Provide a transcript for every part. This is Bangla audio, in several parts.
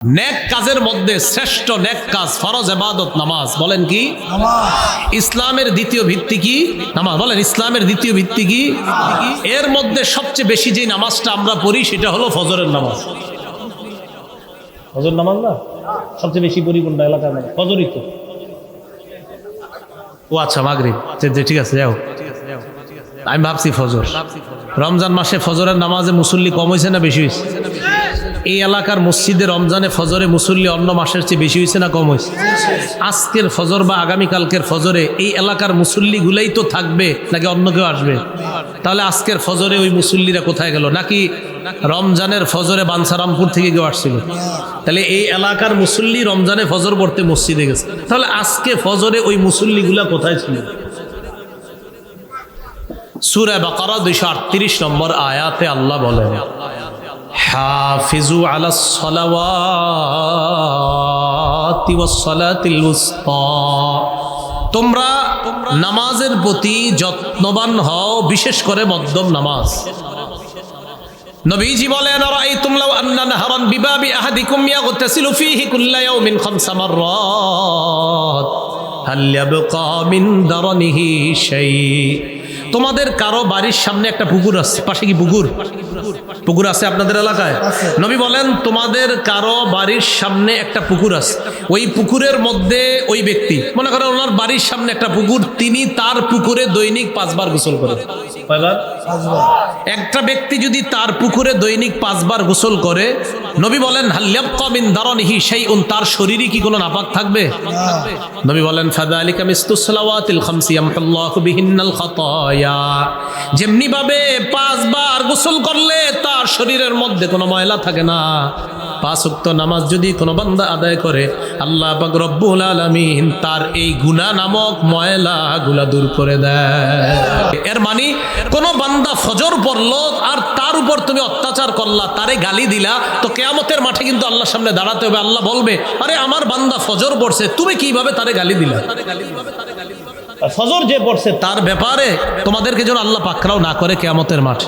নেক কাজের মধ্যে শ্রেষ্ঠ নেক কাজ ফরজ ইবাদত নামাজ। বলেন কি? ইসলামের দ্বিতীয় ভিত্তি কি? নামাজ। বলেন ইসলামের দ্বিতীয় ভিত্তি কি? এর মধ্যে সবচেয়ে বেশি যে নামাজটা আমরা পড়ি সেটা হলো ফজরের নামাজ। ফজর নামাজ না সবচেয়ে বেশি পড়ি কোনটা এলাকার নামাজ? ফজরই তো। ও আচ্ছা, মাগরিব। ঠিক আছে, যাও। আমি ভাবছি ফজর। রমজান মাসে ফজরের নামাজে মুসল্লি কম হয়েছে না বেশি হয়েছে? এই এলাকার মসজিদে রমজানে ফজরে মুসল্লি অন্য মাসের চেয়ে বেশি হয়েছে না কম হয়েছে? আজকের ফজর বা আগামীকালকের ফজরে এই এলাকার মুসল্লিগুলাই তো থাকবে নাকি অন্য কেউ আসবে? তাহলে আজকের ফজরে ওই মুসল্লিরা কোথায় গেল? নাকি রমজানের ফজরে বাঞ্ছারামপুর থেকে কেউ আসছিল? তাহলে এই এলাকার মুসল্লি রমজানে ফজর পড়তে মসজিদে গেছে। তাহলে আজকে ফজরে ওই মুসল্লিগুলা কোথায় ছিল? সূরা বাকারা 238 নম্বর আয়াতে আল্লাহ বলেন, হাফিজু আলাস সালাওয়াতি ওয়াস সালাতিল উসতা, তোমরা নামাজের প্রতি যত্নবান হও, বিশেষ করে মধ্যম নামাজ। নবীজি বলেন, আরাইতুম লাউ আন্না নাহরান বিবাবি আহাদিকুম ইয়াগতাসিলু ফীহি কুল্লা ইয়াউমিন 5 মাররাত হাল ইয়াবকা মিন দারনিহি শাই। তোমাদের কারো বাড়ির সামনে একটা পুকুর আছে, পাশে কি পুকুর? পুকুর আছে আপনাদের এলাকায়? নবী বলেন, তোমাদের কারো বাড়ির সামনে একটা পুকুর আছে, ওই পুকুরের মধ্যে ওই ব্যক্তি, মনে করেন ওনার বাড়ির সামনে একটা পুকুর, তিনি তার পুকুরে দৈনিক 5 বার গোসল করে। কয়বার? 5 বার। একটা ব্যক্তি যদি তার পুকুরে দৈনিক 5 বার গোসল করে, নবী বলেন, হাল ইয়াবকা মিন দারনিহি শাইউন, তার শরীরে কি কোনো নাপাক থাকবে? নবী বলেন, ফাযালিকা মিসলুস সালাওয়াতিল খামসি ইয়ামহুল্লাহু বিহিন্নাল খাতায়া, যেমনি ভাবে 5 বার গোসল করলে তার শরীরের মধ্যে কোনো ময়লা থাকে না, 5 ওয়াক্ত নামাজ যদি কোনো বান্দা আদায় করে, আল্লাহ পাক রব্বুল আলামিন তার এই গুনাহ নামক ময়লাগুলা দূর করে দেয়। এর মানে কোন বান্দা ফজর পড়লো আর তার উপর তুমি অত্যাচার করলা, তারে গালি দিলা, তো কিয়ামতের মাঠে কিন্তু আল্লাহর সামনে দাঁড়াতে হবে। আল্লাহ বলবে, আরে আমার বান্দা ফজর পড়ছে, তুমি কিভাবে তারে গালি দিলা? ফজর যে পড়ছে তার ব্যাপারে তোমাদেরকে যেন আল্লাহ পাকড়াও না করে কিয়ামতের মাঠে।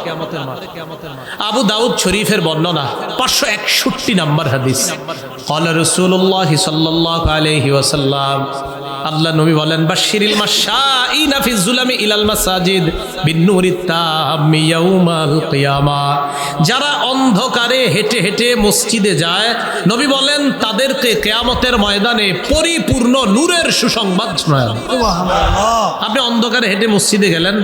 আবু দাউদ শরীফের বর্ণনা 561 নম্বর হাদিস। ক্বালা রাসূলুল্লাহ সাল্লাল্লাহু আলাইহি ওয়াসাল্লাম, আল্লাহ নবী বলেন, বাশশিরিল মাশাইনা ফিজ যুলামি ইলাল মাসাজিদ বিন-নূরিত তাম্মি ইয়াউমাল কিয়ামা, যারা অন্ধকারে হেঁটে হেঁটে মসজিদে যায়, নবী বলেন তাদেরকে কিয়ামতের ময়দানে পরিপূর্ণ নূরের সুসংবাদ শোনায়। আপনি অন্ধকারে হেঁটে মসজিদে গেলেন,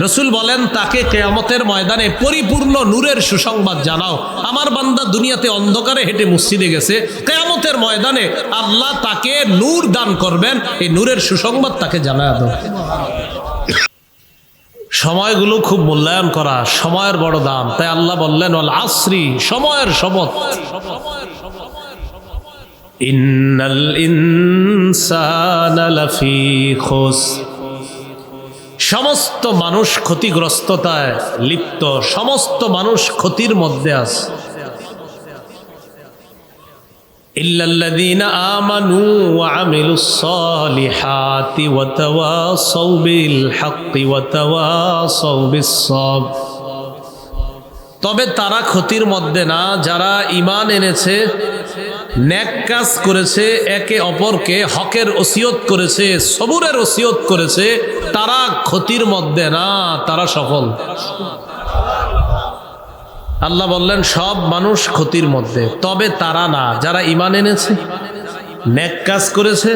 রাসূল বলেন তাকে কিয়ামতের ময়দানে পরিপূর্ণ নূরের সুসংবাদ জানাও। আমার বান্দা দুনিয়াতে অন্ধকারে হেঁটে মসজিদে গেছে, কিয়ামতের ময়দানে আল্লাহ তাকে নূর দান করবেন, এই নূরের সুসংবাদ তাকে জানায় দাও। সময়গুলো খুব মূল্যায়ন করা, সময়ের বড় দাম। তাই আল্লাহ বললেন, ওয়াল আসরি, সময়ের শপথ। ইন্নাল ইনসানা লাফি খুসর, সমস্ত মানুষ ক্ষতিগ্রস্ততায় লিপ্ত, সমস্ত মানুষ ক্ষতির মধ্যে আছে। ইল্লাল্লাযীনা আমানু ওয়া আমিলুস সালিহাতি ওয়া তাওয়াসাউ বিল হাক্কি ওয়া তাওয়াসাউ বিস সাবর, তবে তারা ক্ষতির মধ্যে না যারা ঈমান এনেছে, নেক কাজ করেছে, একে অপরকে হকের ওসিয়ত করেছে, সবুরের ওসিয়ত করেছে, তারা ক্ষতির মধ্যে না, তারা সফল। আল্লাহ বললেন সব মানুষ ক্ষতির মধ্যে, তবে তারা না যারা ঈমান এনেছে, নেক কাজ করেছে,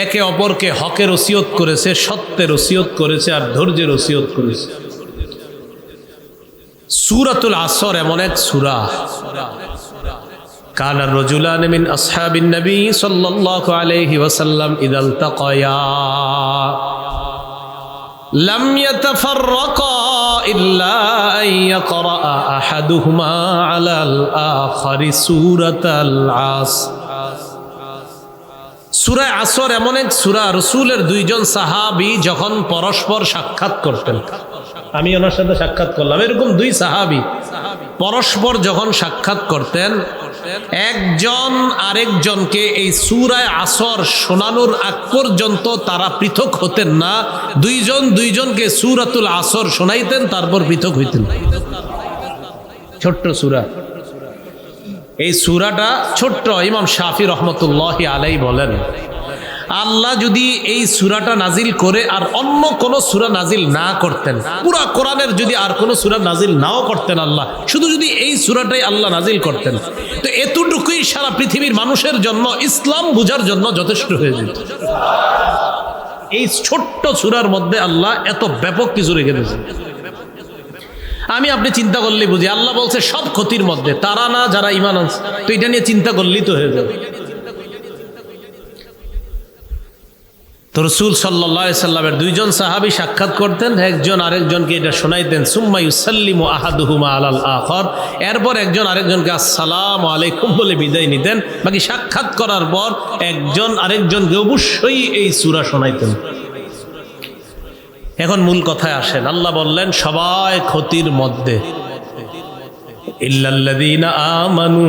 একে অপরকে হকের ওসিয়ত করেছে, সত্যের ওসিয়ত করেছে, আর ধৈর্যের ওসিয়ত করেছে। সূরাতুল আসর এমন এক সূরা, কানা রাজুলান মিন আসহাবিন নবী সাল্লাল্লাহু আলাইহি ওয়াসাল্লাম ইযা ইলতাকায়া লাম ইয়াতাফাররাকা ইল্লা আন ইয়াকরা আহাদুহুমা আলাল আখারি সূরাতাল আসর। সূরা আসর এমন এক সূরা, রাসূলের 2 জন সাহাবী যখন পরস্পর সাক্ষাৎ করতেন, আমি ওনার সাথে সাক্ষাৎ করলাম, এরকম 2 সাহাবী পরস্পর যখন সাক্ষাৎ করতেন, একজন আরেকজনকে এই সূরা আসর শোনানোর আগ পর্যন্ত তারা পৃথক হতেন না। 2 জন 2 জনকে সূরাতুল আসর শোনাইতেন, তারপর পৃথক হইতেন। ছোট্ট সূরা, এই সূরাটা ছোট্ট, ইমাম শাফি রহমতুল্লাহি আলাইহি বলেন, আল্লাহ যদি এই সূরাটা নাজিল করে আর অন্য কোন সূরা নাজিল না করতেন, পুরা কোরআনের যদি আর কোন সূরা নাজিল নাও করতেন আল্লাহ, শুধু যদি এই সূরাটাই আল্লাহ নাজিল করতেন, তো এতটুকুই সারা পৃথিবীর মানুষের জন্য, ইসলাম বুঝার জন্য যথেষ্ট হয়ে যেত। এই ছোট্ট সূরার মধ্যে আল্লাহ এত ব্যাপক কিছু রেখে দিয়েছেন। আমি আপনি চিন্তা করলেই বুঝি, আল্লাহ বলছে সব ক্ষতির মধ্যে, তারা না যারা ঈমান আনছে, তো এটা নিয়ে চিন্তা করলেই তো হয়ে যাবে। তো রাসূল সাল্লাল্লাহু আলাইহি সাল্লামের দুইজন সাহাবী সাক্ষাৎ করতেন, একজন আরেকজনকে এটা শোনাইতেন, সুম্মা ইউসাল্লিমু আহাদুহুমা আলাল আখার, এরপর একজন আরেকজনকে আসসালামু আলাইকুম বলে বিদায় নিতেন। বাকি সাক্ষাৎ করার পর একজন আরেকজনকে অবশ্যই এই সূরা শোনাইতেন। এখন মূল কথায় আসেন, আল্লাহ বললেন সবাই ক্ষতির মধ্যে, ইল্লাল্লাযীনা আমানু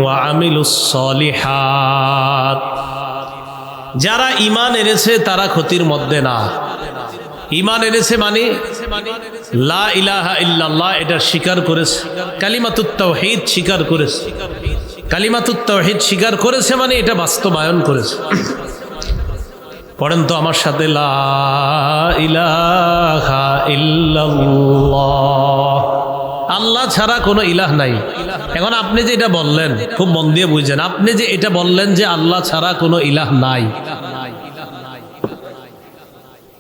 ওয়া আমিলুস সলিহাত, যারা ঈমান এনেছে তারা ক্ষতির মধ্যে না। ঈমান এনেছে মানে লা ইলাহা ইল্লাল্লাহ এটা স্বীকার করেছে, কালিমাতুত তাওহীদ স্বীকার করেছে, কালিমাতুত তাওহীদ স্বীকার করেছে মানে এটা বাস্তবায়ন করেছে। পড়েন তো আমার সাথে, লা ইলাহা ইল্লাল্লাহ, আল্লাহ ছাড়া কোনো ইলাহ নাই। এখন আপনি যে এটা বললেন, খুব মন দিয়ে বুঝছেন, আপনি যে এটা বললেন যে আল্লাহ ছাড়া কোনো ইলাহ নাই,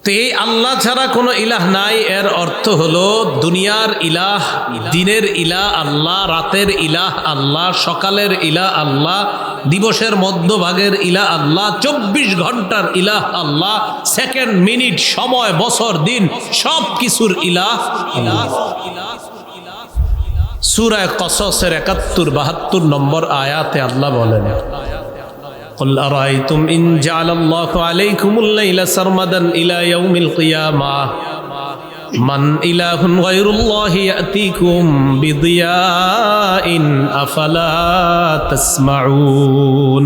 তো এই আল্লাহ ছাড়া কোনো ইলাহ নাই এর অর্থ হলো দুনিয়ার ইলাহ, দিনের ইলাহ আল্লাহ, রাতের ইলাহ আল্লাহ, সকালের ইলাহ আল্লাহ, দিবসের মধ্যভাগের ইলাহ আল্লাহ, 24 ঘন্টার ইলাহ আল্লাহ, সেকেন্ড মিনিট সময় বছর দিন সব কিছুর ইলাহ আল্লাহ। সূরা কসসের 71-72 নম্বর আয়াতে আল্লাহ বলেন, قل أرأيتم إن جعل الله عليكم الليل سرمدا إلى يوم القيامة من إله غير الله يأتيكم بضياء أفلا تسمعون।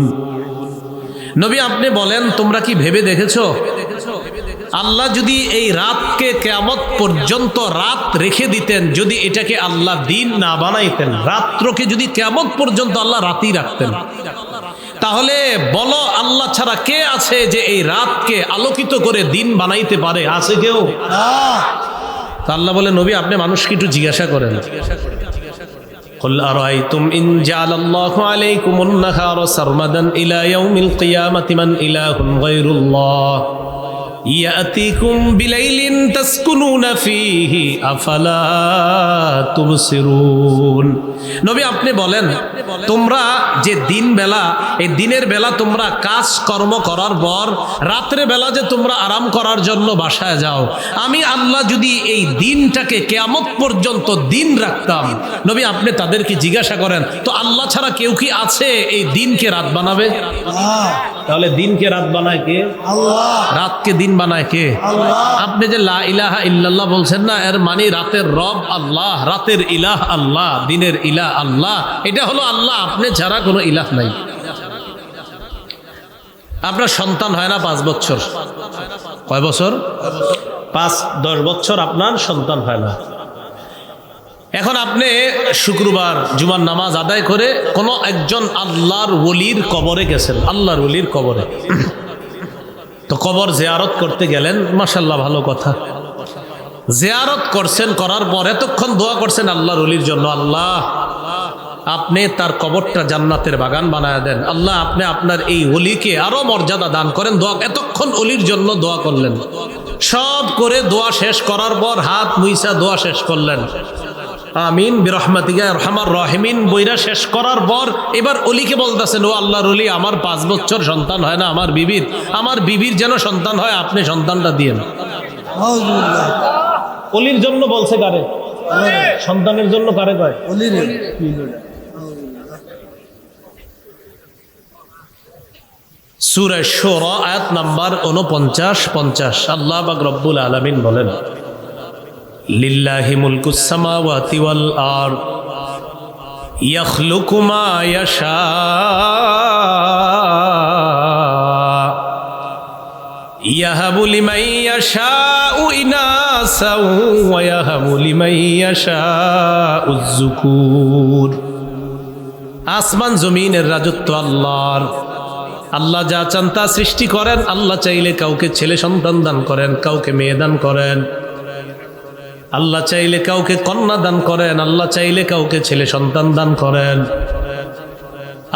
নবী আপনি বলেন, তোমরা কি ভেবে দেখেছো আল্লাহ যদি এই রাতকে কিয়ামত পর্যন্ত রাত রেখে দিতেন, যদি এটাকে আল্লাহ দিন না বানাইতেন, রাত্রকে যদি কিয়ামত পর্যন্ত আল্লাহ রাতই রাখতেন, তাহলে বলো আল্লাহ ছাড়া কে আছে যে এই রাতকে আলোকিত করে দিন বানাইতে পারে? আছে কেউ? তা আল্লাহ বলে, নবী আপনি মানুষকে একটু জিজ্ঞাসা করেন, قل أرأيتم إن جعل الله عليكم النهار سرمدا إلى يوم القيامة من إله غير الله يأتيكم بليل تسكنون فيه أفلا تبصرون। নবী আপনি বলেন, তোমরা যে দিন বেলা, এই দিনের বেলা তোমরা কাজ কর্ম করার পর রাত্রে বেলা যে তোমরা আরাম করার জন্য বাসায় যাও, আমি আল্লাহ যদি এই দিনটাকে কিয়ামত পর্যন্ত দিন রাখতাম, নবী আপনি তাদেরকে জিজ্ঞাসা করেন, তো আল্লাহ ছাড়া কেউ কি আছে এই দিনকে রাত বানাবে? তাহলে দিনকে রাত বানায় কে? আল্লাহ। রাতকে দিন বানায় কে? আল্লাহ। আপনি যে লা ইলাহা ইল্লাল্লাহ বলছেন না, এর মানে রাতের রব আল্লাহ, রাতের ইলাহ আল্লাহ, দিনের ইলাহ আল্লাহ, এটা হলো আল্লাহ, আপনি ছাড়া কোনো ইলাহ নাই। আপনার সন্তান হয় না 5 বছর, কয় বছর? 5-10 বছর আপনার সন্তান হয় না। এখন আপনি শুক্রবার জুমার নামাজ আদায় করে কোনো একজন আল্লাহর ওলির কবরে গেছেন, আল্লাহর ওলির কবরে, তো কবর জিয়ারত করতে গেলেন, মাশাআল্লাহ ভালো কথা, জিয়ারত করছেন, করার পর এতক্ষণ দোয়া করছেন আল্লাহর ওলির জন্য, আল্লাহ আপনি তার কবরটা জান্নাতের বাগান বানায় দেন, আল্লাহ আপনি আপনার এই ওলিকে আরো মর্যাদা দান করেন, দোয়া, এতক্ষণ ওলির জন্য দোয়া করলেন, সব করে দোয়া শেষ করার পর হাত মুইসা দোয়া শেষ করলেন, আমিন বিরহমাতিকা আরহামার রাহিমিন বইরা শেষ করার পর এবার অলিকে বলতেছেন, ও আল্লাহর ওলি, আমার 5 বছর সন্তান হয় না, আমার বিবির যেন সন্তান হয়, আপনি সন্তানটা দিয়েন। অলির জন্য বলছে কারে? সন্তানের জন্য কারে কয়? অলির। সূরা শুরা আয়াত নাম্বার 49-50 আল্লাহ পাক রব্বুল আলামিন বলেন, লিল্লাহি মুলকুস সামাওয়াতি ওয়াল আরদ ইয়াখলুকু মা ইয়াশা ইয়াহাবু লিমান ইয়াশাউ ইনাসা ওয়া ইয়াহাবু লিমান ইয়াশাউ যুকুর। আসমান জমিনের রাজত্ব আল্লাহর। আল্লাহ যা চান তা সৃষ্টি করেন। আল্লাহ চাইলে কাউকে ছেলে সন্তান দান করেন, কাউকে মেয়ে দান করেন। আল্লাহ চাইলে কাউকে কন্যা দান করেন, আল্লাহ চাইলে কাউকে ছেলে সন্তান দান করেন।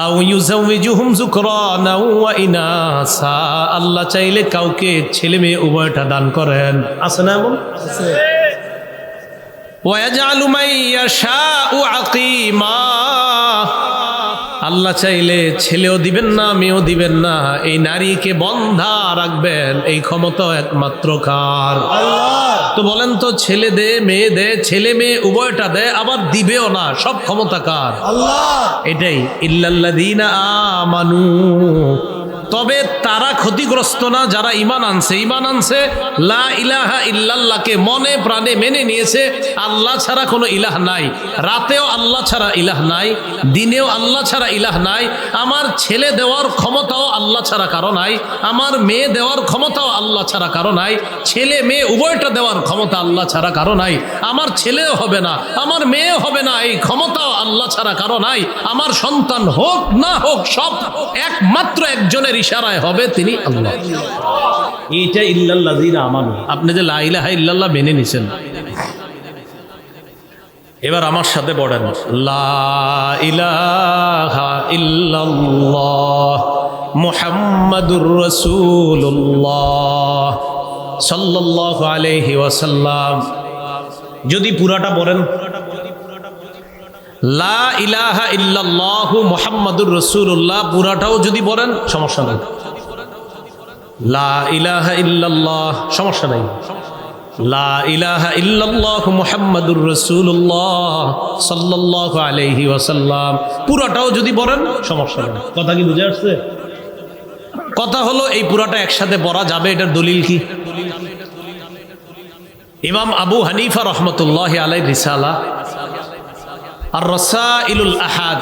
আও ইউযাউযুহুম যুকরানা ওয়া ইনাসা, আল্লাহ চাইলে কাউকে ছেলে মেয়ে উভয়টা দান করেন। আছে না এমন? আছে। ওয়া ইয়াজআলু মান ইয়াশাউ আকীমা, আল্লাহ চাইলে ছেলেও দিবেন না মেয়েও দিবেন না, এই নারীকে বন্ধা রাখবেন। এই ক্ষমতা একমাত্র কার? আল্লাহ। তো বলেন তো, ছেলে দে মেয়ে দে, ছেলে মেয়ে উভয়টা দে, আবার দিবেও না, সব ক্ষমতা কার? আল্লাহ। এটাই ইল্লাল্লাযীনা আমানু, তবে তারা ক্ষতিগ্রস্ত না যারা ঈমান আনছে। ঈমান আনছে, লা ইলাহা ইল্লাল্লাহকে মনে প্রাণে মেনে নিয়েছে। আল্লাহ ছাড়া কোনো ইলাহ নাই, রাতেও আল্লাহ ছাড়া ইলাহ নাই, দিনেও আল্লাহ ছাড়া ইলাহ নাই। আমার ছেলে দেওয়ার ক্ষমতাও আল্লাহ ছাড়া কারো নাই, আমার মেয়ে দেওয়ার ক্ষমতাও আল্লাহ ছাড়া কারো নাই, ছেলে মেয়ে উভয়টা দেওয়ার ক্ষমতা আল্লাহ ছাড়া কারো নাই। আমার ছেলেও হবে না, আমার মেয়েও হবে না, এই ক্ষমতাও আল্লাহ ছাড়া কারো নাই। আমার সন্তান হোক না হোক, সব একমাত্র একজনের ইশারায় হবে, তিনি আল্লাহ। এইটা ইল্লাল্লাযীনা আমানু। আপনি যে লা ইলাহা ইল্লাল্লাহ মেনে নিছেন, এবার আমার সাথে পড়েন, লা ইলাহা ইল্লাল্লাহ মুহাম্মাদুর রাসূলুল্লাহ সাল্লাল্লাহু আলাইহি ওয়াসাল্লাম। যদি পুরাটা পড়েন, লা ইলাহা ইল্লাল্লাহু মুহাম্মাদুর রাসূলুল্লাহ, পুরাটাও যদি পড়েন সমস্যা নেই। লা ইলাহা ইল্লাল্লাহ, সমস্যা নেই। লা ইলাহা ইল্লাল্লাহু মুহাম্মাদুর রাসূলুল্লাহ সাল্লাল্লাহু আলাইহি ওয়াসাল্লাম, পুরাটাও যদি পড়েন সমস্যা নেই। কথা কি বুঝে আসছে? কথা হলো এই পুরাটা একসাথে পড়া যাবে, এটার দলিল কি? ইমাম আবু হানিফা রাহমাতুল্লাহি আলাইহি রিসালা আর রাসাইলুল আহাদ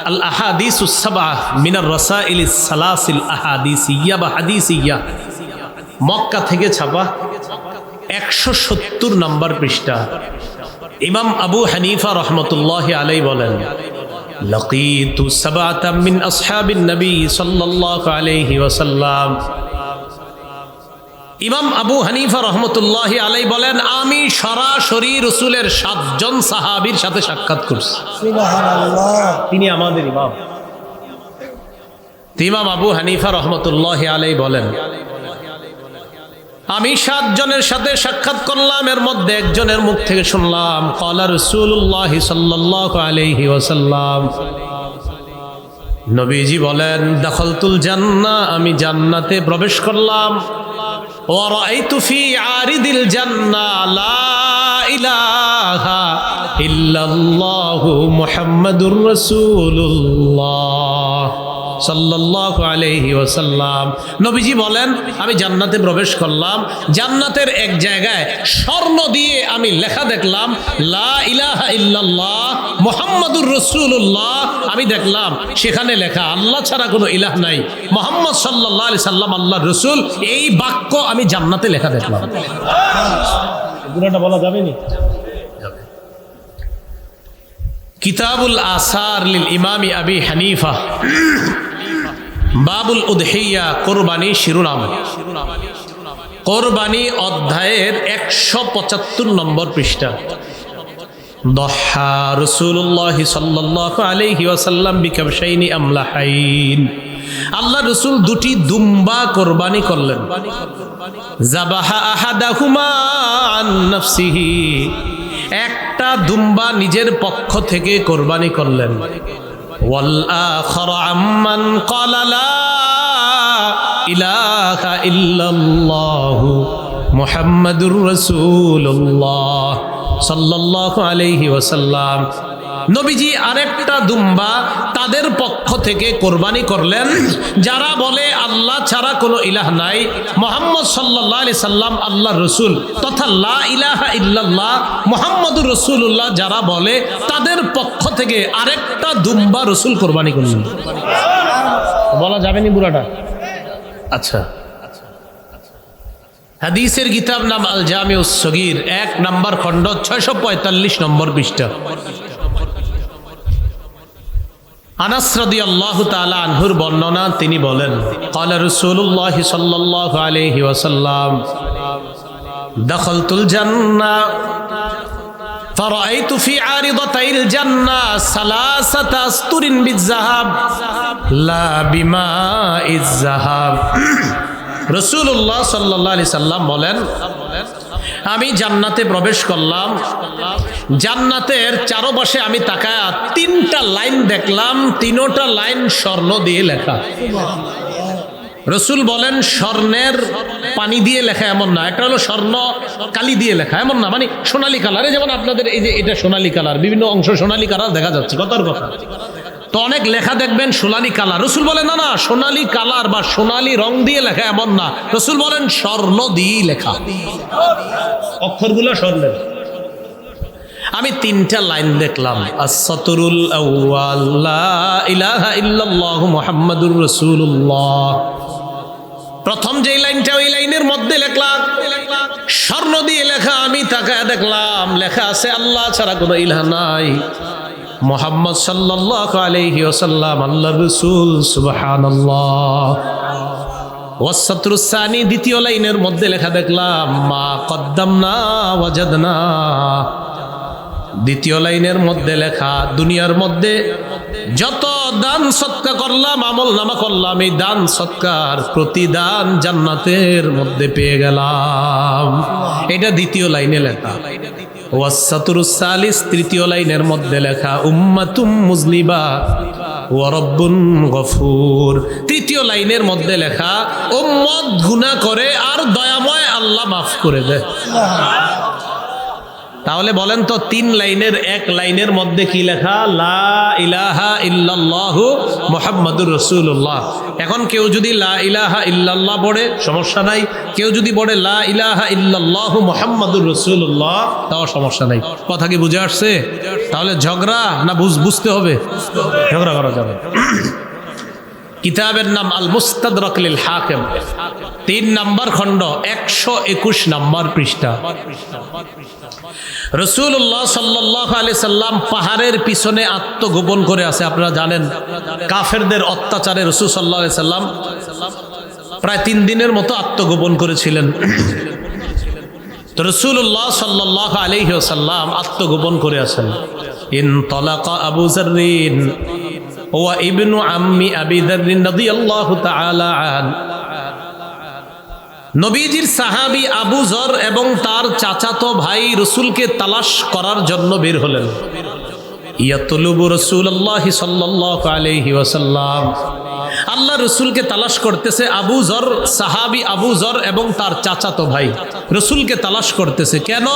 আল আহাদিসুস সাবআ মিনার রাসাইলিস সালাসিল আহাদিসিয়্যা বা হাদিসিয়্যা, মক্কা থেকে ছাপা 170 নম্বর পৃষ্ঠা। ইমাম আবু হানিফা রাহমাতুল্লাহি আলাইহি বলেন, লাকিতু সাবআতাম মিন আসহাবিন নবী সাল্লাল্লাহু আলাইহি ওয়াসাল্লাম। ইমাম আবু হানিফা রহমতুল্লাহি আলাইহি বলেন, আমি সরাসরি রসুলের 7 জন সাহাবীর সাথে সাক্ষাৎ করছি। সুবহানাল্লাহ। তিনি আমাদের ইমাম। ইমাম আবু হানিফা রহমতুল্লাহি আলাইহি বলেন, আমি 7 জনের সাথে সাক্ষাৎ করলাম, এর মধ্যে একজনের মুখ থেকে শুনলাম, ক্বালা রাসূলুল্লাহ সাল্লাল্লাহু আলাইহি ওয়াসাল্লাম, নবীজি বলেন, দাখালতুল জান্নাহ, আমি জান্নাতে প্রবেশ করলাম। ওয়া রাআইতু ফি আরিদিল জান্নাহ লা ইলাহা ইল্লাল্লাহু মুহাম্মাদুর রাসূলুল্লাহ সাল্লাল্লাহু আলাইহি ওয়াসাল্লাম। নবীজি বলেন, আমি জান্নাতে প্রবেশ করলাম, জান্নাতের এক জায়গায় স্বর্ণ দিয়ে আমি লেখা দেখলাম, লা ইলাহা ইল্লাল্লাহ মুহাম্মাদুর রাসূলুল্লাহ। আমি দেখলাম সেখানে লেখা, আল্লাহ ছাড়া কোনো ইলাহ নাই, মুহাম্মদ সাল্লাল্লাহু আলাইহি সাল্লাম আল্লাহর রাসূল। এই বাক্য আমি জান্নাতে লেখা দেখলাম। পুরোটা বলা যাবে না? কিতাবুল আসার লিল ইমামি আবি হানিফা, বাবুল উদহিয়া, কোরবানি শিরোনাম। কোরবানি অধ্যায়ের 175 নম্বর পৃষ্ঠা। দহা রাসূলুল্লাহ সাল্লাল্লাহু আলাইহি ওয়াসাল্লাম বিকাবশাইনি আমলাহাইন, আল্লাহ রাসূল 2টি দুম্বা কোরবানি করলেন। যাবাহা আহাদাহুমা আন নাফসিহি, একটা দুম্বা নিজের পক্ষ থেকে কোরবানি করলেন। ওয়াল আখার আম্মান ক্বালা লা ইলাহা ইল্লাল্লাহু মুহাম্মাদুর রাসূলুল্লাহ সাল্লাল্লাহু আলাইহি ওয়াসাল্লাম। নবীজি আরেকটা দুম্বা তাদের পক্ষ থেকে কোরবানি করলেন যারা বলে আল্লাহ ছাড়া কোনো ইলাহ নাই, মুহাম্মদ সাল্লাল্লাহু আলাইহি সাল্লাম আল্লাহর রাসূল, তথা লা ইলাহা ইল্লাল্লাহ মুহাম্মাদুর রাসূলুল্লাহ যারা বলে, তাদের পক্ষ থেকে আরেকটা দুম্বা রাসূল কোরবানি করলেন। বলা যাবে নি বুড়াটা? আচ্ছা, হাদিসের কিতাব নাম আল জামিউস সগীর, 1 নম্বর খণ্ড, 645 নম্বর পৃষ্ঠা। আনাস রাদিয়াল্লাহু তাআলা আনহুর বর্ণনা, তিনি বলেন ক্বালা রাসূলুল্লাহ সাল্লাল্লাহু আলাইহি ওয়াসাল্লাম দাখালতুল জান্নাহ ফারাআইতু ফি আরিদাতাইল জান্নাহ সালাসাতা আসতুরিন বিযযাহাব লা বিমাইজ যাহাব। রাসূলুল্লাহ সাল্লাল্লাহু আলাইহি সাল্লাম বলেন, আমি জান্নাতে প্রবেশ করলাম, জান্নাতের চারপাশে আমি তাকায়া তিনটা লাইন দেখলাম, তিনোটা লাইন স্বর্ণ দিয়ে লেখা। রসুল বলেন স্বর্ণের পানি দিয়ে লেখা এমন না, এটা হলো স্বর্ণ কালি দিয়ে লেখা এমন না, মানে সোনালী কালারে, যেমন আপনাদের এই যে এটা সোনালী কালার, বিভিন্ন অংশ সোনালী কালার দেখা যাচ্ছে, কথার কথা। তো অনেক লেখা দেখবেন সোনালী কালার, রসুল বলেন না না, সোনালী কালার বা সোনালী রং দিয়ে লেখা এমন না, রসুল বলেন স্বর্ণ দিয়ে লেখা, অক্ষরগুলো স্বর্ণের। আমি তিনটা লাইন দেখলাম, আস-সাতরুল আউয়াল লা ইলাহা ইল্লাল্লাহু মুহাম্মাদুর রাসূলুল্লাহ। প্রথম যে লাইনটা, ওই লাইনের মধ্যে লেখলাম স্বর্ণ দিয়ে লেখা, আমি তাকায় দেখলাম লেখা আছে আল্লাহ ছাড়া কোনো ইলাহ নাই, মুহাম্মদ সাল্লাল্লাহু আলাইহি ওয়াসাল্লাম আল্লাহর রাসূল, সুবহানাল্লাহ। ওয়াস-সাতরুস সানি, দ্বিতীয় লাইনের মধ্যে লেখা দেখলাম মা কদ্দামনা ওয়াজাদনা। দ্বিতীয় লাইনের মধ্যে লেখা দুনিয়ার মধ্যে যত দান সৎকা করলাম, আমল নামা করলাম, এই দান সৎকার প্রতিদান জান্নাতের মধ্যে পেয়ে গেলাম। এটা দ্বিতীয় লাইনে লেখা। ওয়াস-সাতরুস সালিস, তৃতীয় লাইনের মধ্যে লেখা উম্মাতুম মুজলিবা ওয়া রাব্বুন গফুর। তৃতীয় লাইনের মধ্যে লেখা উম্মত গুনাহ করে আর দয়াময় আল্লাহ মাফ করে দেয়। তাহলে বলেন তো, তিন লাইনের এক লাইনের মধ্যে কি লেখা? লা ইলাহা ইল্লাল্লাহু মুহাম্মাদুর রাসূলুল্লাহ। এখন কেউ যদি লা ইলাহা ইল্লাল্লাহ পড়ে সমস্যা নাই, কেউ যদি পড়ে লা ইলাহা ইল্লাল্লাহু মুহাম্মাদুর রাসূলুল্লাহ, তাও সমস্যা নাই। কথা কি বুঝে আসছে? তাহলে ঝগড়া না বুঝতে হবে? ঝগড়া করা যাবে। কিতাবের নাম আল মুস্তাদরাক লিল হাকিম, 3 নম্বর খণ্ড, 121 নম্বর পৃষ্ঠা। রাসূলুল্লাহ সাল্লাল্লাহু আলাইহি সাল্লাম পাহাড়ের পিছনে আত্মগোপন করে আছে। আপনারা জানেন কাফেরদের অত্যাচারে রাসূল সাল্লাল্লাহু আলাইহি সাল্লাম প্রায় 3 দিনের মতো আত্মগোপন করেছিলেন। তো রাসূলুল্লাহ সাল্লাল্লাহু আলাইহি ওয়াসাল্লাম আত্মগোপন করে আছেন। ইনতালাকা আবু যাররিন ওয়া ইবনু আম্মি আবি যাররিন রাদিয়াল্লাহু তাআলা আন। নবীজির সাহাবী আবু যর এবং তার চাচাতো ভাই রাসূলকে তালাশ করার জন্য বের হলেন। ইয়াতলুবু রাসূলুল্লাহ সাল্লাল্লাহু আলাইহি ওয়াসাল্লাম, আল্লাহ রাসূলকে তালাশ করতেছে। আবু যর, সাহাবী আবু যর এবং তার চাচাতো ভাই রাসূলকে তালাশ করতেছে। কেন?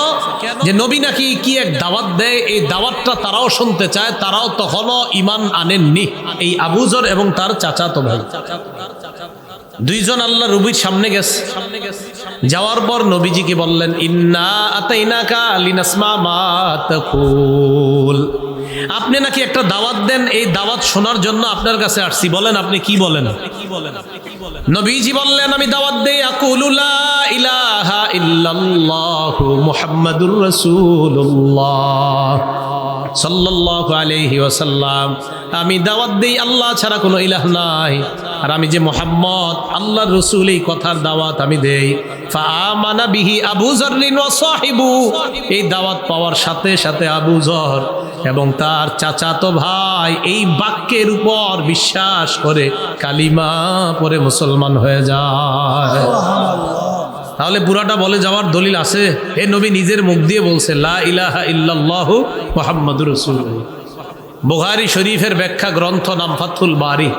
যে নবী নাকি কি এক দাওয়াত দেয়, এই দাওয়াতটা তারাও শুনতে চায়, তারাও তখনও ঈমান আনেননি। এই আবু যর এবং তার চাচাতো ভাই দুইজন আল্লাহ নবীর সামনে গেছে। যাওয়ার পর নবীজিকে বললেন, ইন্না আতাইনাকা লিনাসমা মা তাকুল। আপনি নাকি একটা দাওয়াত দেন, এই দাওয়াত শোনার জন্য আপনার কাছে আসছি, বলেন আপনি কি বলেন? নবীজি বললেন, আমি দাওয়াত দেই আকুলু লা ইলাহা ইল্লাল্লাহু মুহাম্মাদুর রাসূলুল্লাহ সাল্লাল্লাহু আলাইহি ওয়াসাল্লাম। আমি দাওয়াত দেই আল্লাহ ছাড়া কোনো ইলাহ নাই, আর আমি যে মুহাম্মদ আল্লাহর রাসূল, এই কথার দাওয়াত আমি দেই। ফাআমানা বিহি আবু যররিন ওয়া সাহিবু। এই দাওয়াত পাওয়ার সাথে সাথে আবু যর এবং তার চাচাতো ভাই এই বাক্যের উপর বিশ্বাস করে কালিমা পড়ে মুসলমান হয়ে যায়। তাহলে পুরাটা বলে যাওয়ার দলিল আছে? এ নবী নিজের মুখ দিয়ে বলছে লা ইলাহা ইল্লাল্লাহু মুহাম্মাদুর রাসূলুল্লাহ। বুখারী শরীফের ব্যাখ্যা গ্রন্থ নাম ফাতহুল বারী,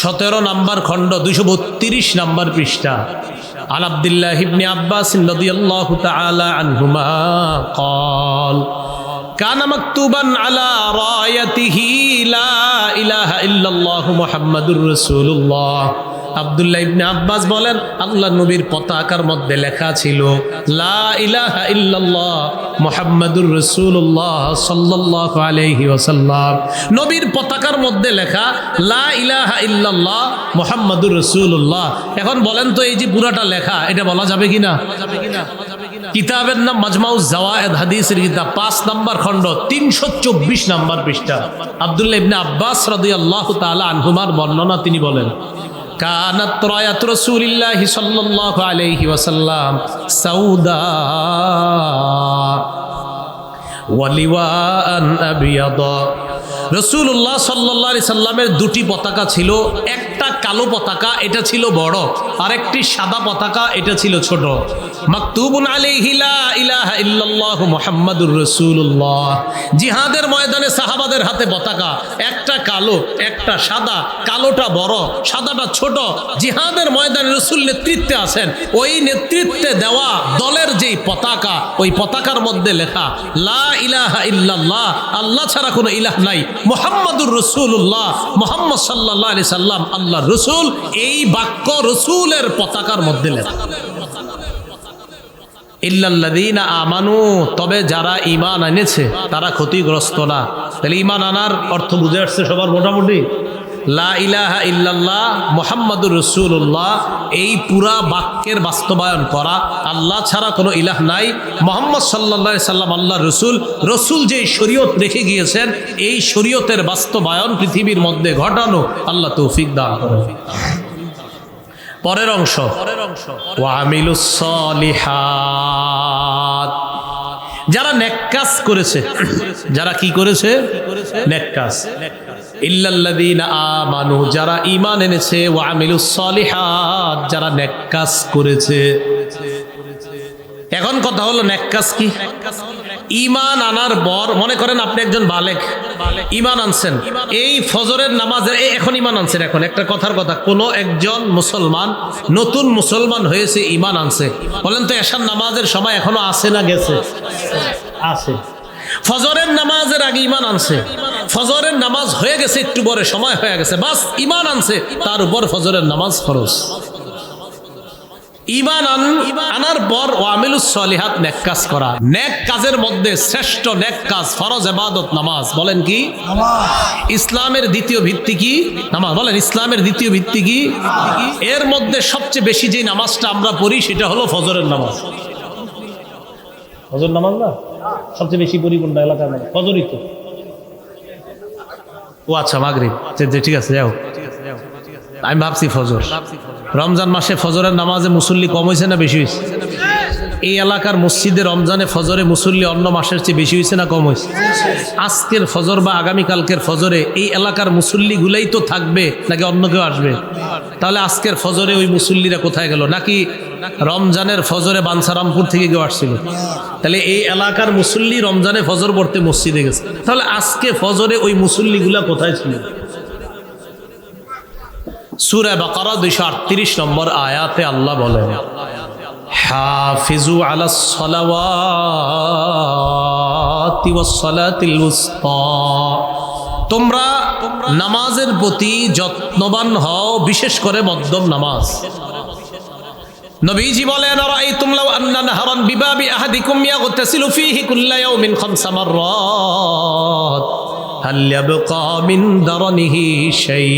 17 নম্বর খণ্ড, 232 নম্বর পৃষ্ঠা। আন আব্দুল্লাহ ইবনে আব্বাস রাদিয়াল্লাহু তাআলা আনহুমা قال কানা মাকতুবান আলা রায়াতিহি লা ইলাহা ইল্লাল্লাহু মুহাম্মাদুর রাসূলুল্লাহ। আব্দুল্লাহ ইবনে আব্বাস বলেন, আল্লাহ নবীর পতাকার মধ্যে লেখা ছিল লা ইলাহা ইল্লাল্লাহ মুহাম্মাদুর রাসূলুল্লাহ সাল্লাল্লাহু আলাইহি ওয়াসাল্লাম। নবীর পতাকার মধ্যে লেখা লা ইলাহা ইল্লাল্লাহ মুহাম্মাদুর রাসূলুল্লাহ। এখন বলেন তো, এই যে পুরাটা লেখা, এটা বলা যাবে কিনা? কিতাবের নাম মাজমাউজ জাওয়ায়েদ, হাদিসের কিতাব, 5 নম্বর খণ্ড, 324 নম্বর পৃষ্ঠা। আব্দুল্লাহ ইবনে আব্বাস রাদিয়াল্লাহু তাআলা আনহুমার বর্ণনা, তিনি বলেন, কানাত রায়াত রাসূলিল্লাহি সাল্লাল্লাহু আলাইহি ওয়াসাল্লাম সাউদা ওয়া লিওয়াআন আবিয়াদা। রাসূলুল্লাহ সাল্লাল্লাহু আলাইহি সাল্লামের দুটি পতাকা ছিল, একটা কালো পতাকা, এটা ছিল বড়, আর একটি সাদা পতাকা, এটা ছিল ছোট। মাকতুবুন আলাইহি লা ইলাহা ইল্লাল্লাহু মুহাম্মাদুর রাসূলুল্লাহ। জিহাদের ময়দানে সাহাবাদের হাতে পতাকা, একটা কালো একটা সাদা, কালোটা বড় সাদাটা ছোট। জিহাদের ময়দানে রাসূল নেতৃত্বে আছেন, ওই নেতৃত্বে দেওয়া দলের যেই পতাকা, ওই পতাকার মধ্যে লেখা লা ইলাহা ইল্লাল্লাহ, আল্লাহ ছাড়া কোনো ইলাহ নাই, মুহাম্মাদুর রাসূলুল্লাহ, মুহাম্মদ সাল্লাল্লাহু আলাইহি সাল্লাম আল্লাহর রাসূল। এই বাক্য রাসূলের পতাকার মধ্যে লেখা। ইল্লাল্লাযীনা আমানু, তবে যারা ঈমান এনেছে তারা ক্ষতিগ্রস্ত না। তাহলে ঈমান আনার অর্থ বুঝে আসছে সবার মোটামুটি। লা ইলাহা ইল্লাল্লাহ মুহাম্মাদুর রাসূলুল্লাহ, এই পুরা বাক্যের বাস্তবায়ন করা, আল্লাহ ছাড়া কোনো ইলাহ নাই, মুহাম্মদ সাল্লাল্লাহু আলাইহি সাল্লাম আল্লাহর রাসূল। রাসূল যে শরীয়ত রেখে গিয়েছেন, এই শরীয়তের বাস্তবায়ন পৃথিবীর মধ্যে ঘটানো আল্লাহ তৌফিক দান করেন। পরের অংশ, ওয়া আমিলুস সলিহাত, যারা নেক কাজ করেছে। যারা কি করেছে? নেক কাজ। ইল্লাল্লাযীনা আমানু, যারা ঈমান এনেছে, ওয়া আমিলুস সলিহাত, যারা নেক কাজ করেছে। এখন কথা হলো নেক কাজ কি? ঈমান আনার পর, মনে করেন আপনি একজন বালেগ, ঈমান আনছেন, এই ফজরের নামাজে এখন ঈমান আনছেন। এখন একটা কথার কথা, কোন একজন মুসলমান নতুন মুসলমান হয়েছে, ঈমান আনছে, বলেন তো এশার নামাজের সময় এখনো আছে না গেছে? আছে। ফজরের নামাজের আগে ঈমান আনছে, ফজরের নামাজ হয়ে গেছে, একটু পরে সময় হয়ে গেছে, বাস ঈমান আনছে, তার উপর ফজরের নামাজ ফরজ। ঈমান আনার পর ওয়ামিলুস সলিহাত, নেক কাজ করা। নেক কাজের মধ্যে শ্রেষ্ঠ নেক কাজ ফরজ ইবাদত নামাজ। বলেন কি? ইসলামের দ্বিতীয় ভিত্তি কি? নামাজ। বলেন ইসলামের দ্বিতীয় ভিত্তি কি? এর মধ্যে সবচেয়ে বেশি যে নামাজটা আমরা পড়ি সেটা হলো ফজরের নামাজ। ফজর নামাজ না সবচেয়ে বেশি পড়ি কোনটা এলাকার নামাজ? ফজরই তো। ও আচ্ছা, মাগরিব, ঠিক আছে, যাও। আমি ভাবছি ফজর। রমজান মাসে ফজরের নামাজে মুসল্লি কম হয়েছে না বেশি হয়েছে? এই এলাকার মসজিদে রমজানে ফজরে মুসল্লি অন্য মাসের চেয়ে বেশি হয়েছে না কম হয়েছে? আজকের ফজর বা আগামীকালকের ফজরে এই এলাকার মুসল্লিগুলাই তো থাকবে, নাকি অন্য কেউ আসবে? তাহলে আজকের ফজরে ওই মুসল্লিরা কোথায় গেল? নাকি রমজানের ফজরে বাঞ্ছারামপুর থেকে কেউ আসছিল? তাহলে এই এলাকার মুসল্লি রমজানে ফজর পড়তে মসজিদে গেছে, তাহলে আজকে ফজরে ওই মুসল্লিগুলা কোথায় ছিল? সূরা বাকারা 238 নম্বর আয়াতে আল্লাহ বলেন, হাফিজু আলাস সালাওয়াতি ওয়াস সালাতিল উসতা, তোমরা নামাজের প্রতি যত্নবান হও, বিশেষ করে মধ্যম নামাজ। নবীজি বলেন, আরাইতুম লাউ আন্না নাহরান বিবাবি আহাদিকুম ইয়াগতাসিলু ফীহি কুল্লা ইয়াউমিন 5 মাররাত হাল ইয়াবকা মিন দারনিহি শাই।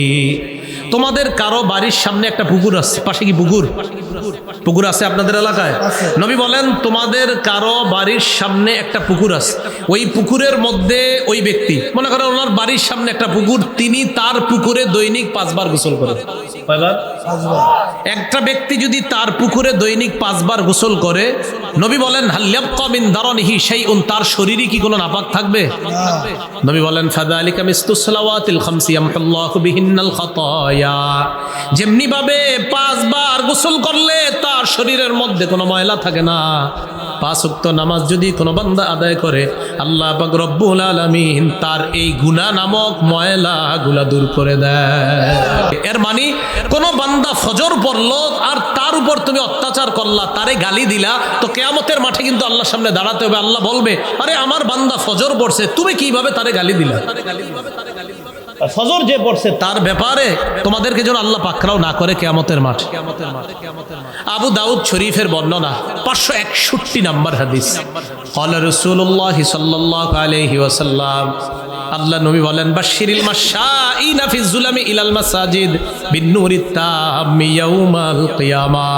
তোমাদের কারো বাড়ির সামনে একটা পুকুর আছে, পাশে কি পুকুর? পুকুর আছে আপনাদের এলাকায়? নবী বলেন, তোমাদের কারো বাড়ির সামনে একটা পুকুর আছে, ওই পুকুরের মধ্যে ওই ব্যক্তি, মনে করেন ওনার বাড়ির সামনে একটা পুকুর, তিনি তার পুকুরে দৈনিক 5 বার গোসল করেন। কয়বার? 5 বার। একটা ব্যক্তি যদি তার পুকুরে দৈনিক 5 বার গোসল করে, নবী বলেন, হাল ইয়াবকা মিন দারনিহি শাইউন, তার শরীরে কি কোনো নাপাক থাকবে? নবী বলেন, ফাযালিকা মিসলুস সালাওয়াতিল খামসি ইয়ামহুল্লাহু বিহিন্নাল খাতায়া, যেমনি ভাবে 5 বার গোসল করলে তার শরীরের মধ্যে কোনো ময়লা থাকে না, 5 ওয়াক্ত নামাজ যদি কোনো বান্দা আদায় করে, আল্লাহ পাক রব্বুল আলামিন তার এই গুনাহ নামক ময়লাগুলা দূর করে দেয়। এর মানে কোন বান্দা ফজর পড়লো আর তার উপর তুমি অত্যাচার করলা, তারে গালি দিলা, তো কিয়ামতের মাঠে কিন্তু আল্লাহর সামনে দাঁড়াতে হবে। আল্লাহ বলবে, আরে আমার বান্দা ফজর পড়ছে, তুমি কিভাবে তারে গালি দিলা? ফজর যে পড়ছে তার ব্যাপারে তোমাদেরকে যেন আল্লাহ পাকড়াও না করে কিয়ামতের মাঠ। আবু দাউদ শরীফের বর্ণনা 561 নম্বর হাদিস। ক্বালা রাসূলুল্লাহ সাল্লাল্লাহু আলাইহি ওয়াসাল্লাম, আল্লাহ নবী বলেন, বাশশিরিল মাশাইনা ফিজ যুলামি ইলাল মাসাজিদ বিন-নূরিত তাম্মি ইয়াউমাল কিয়ামা।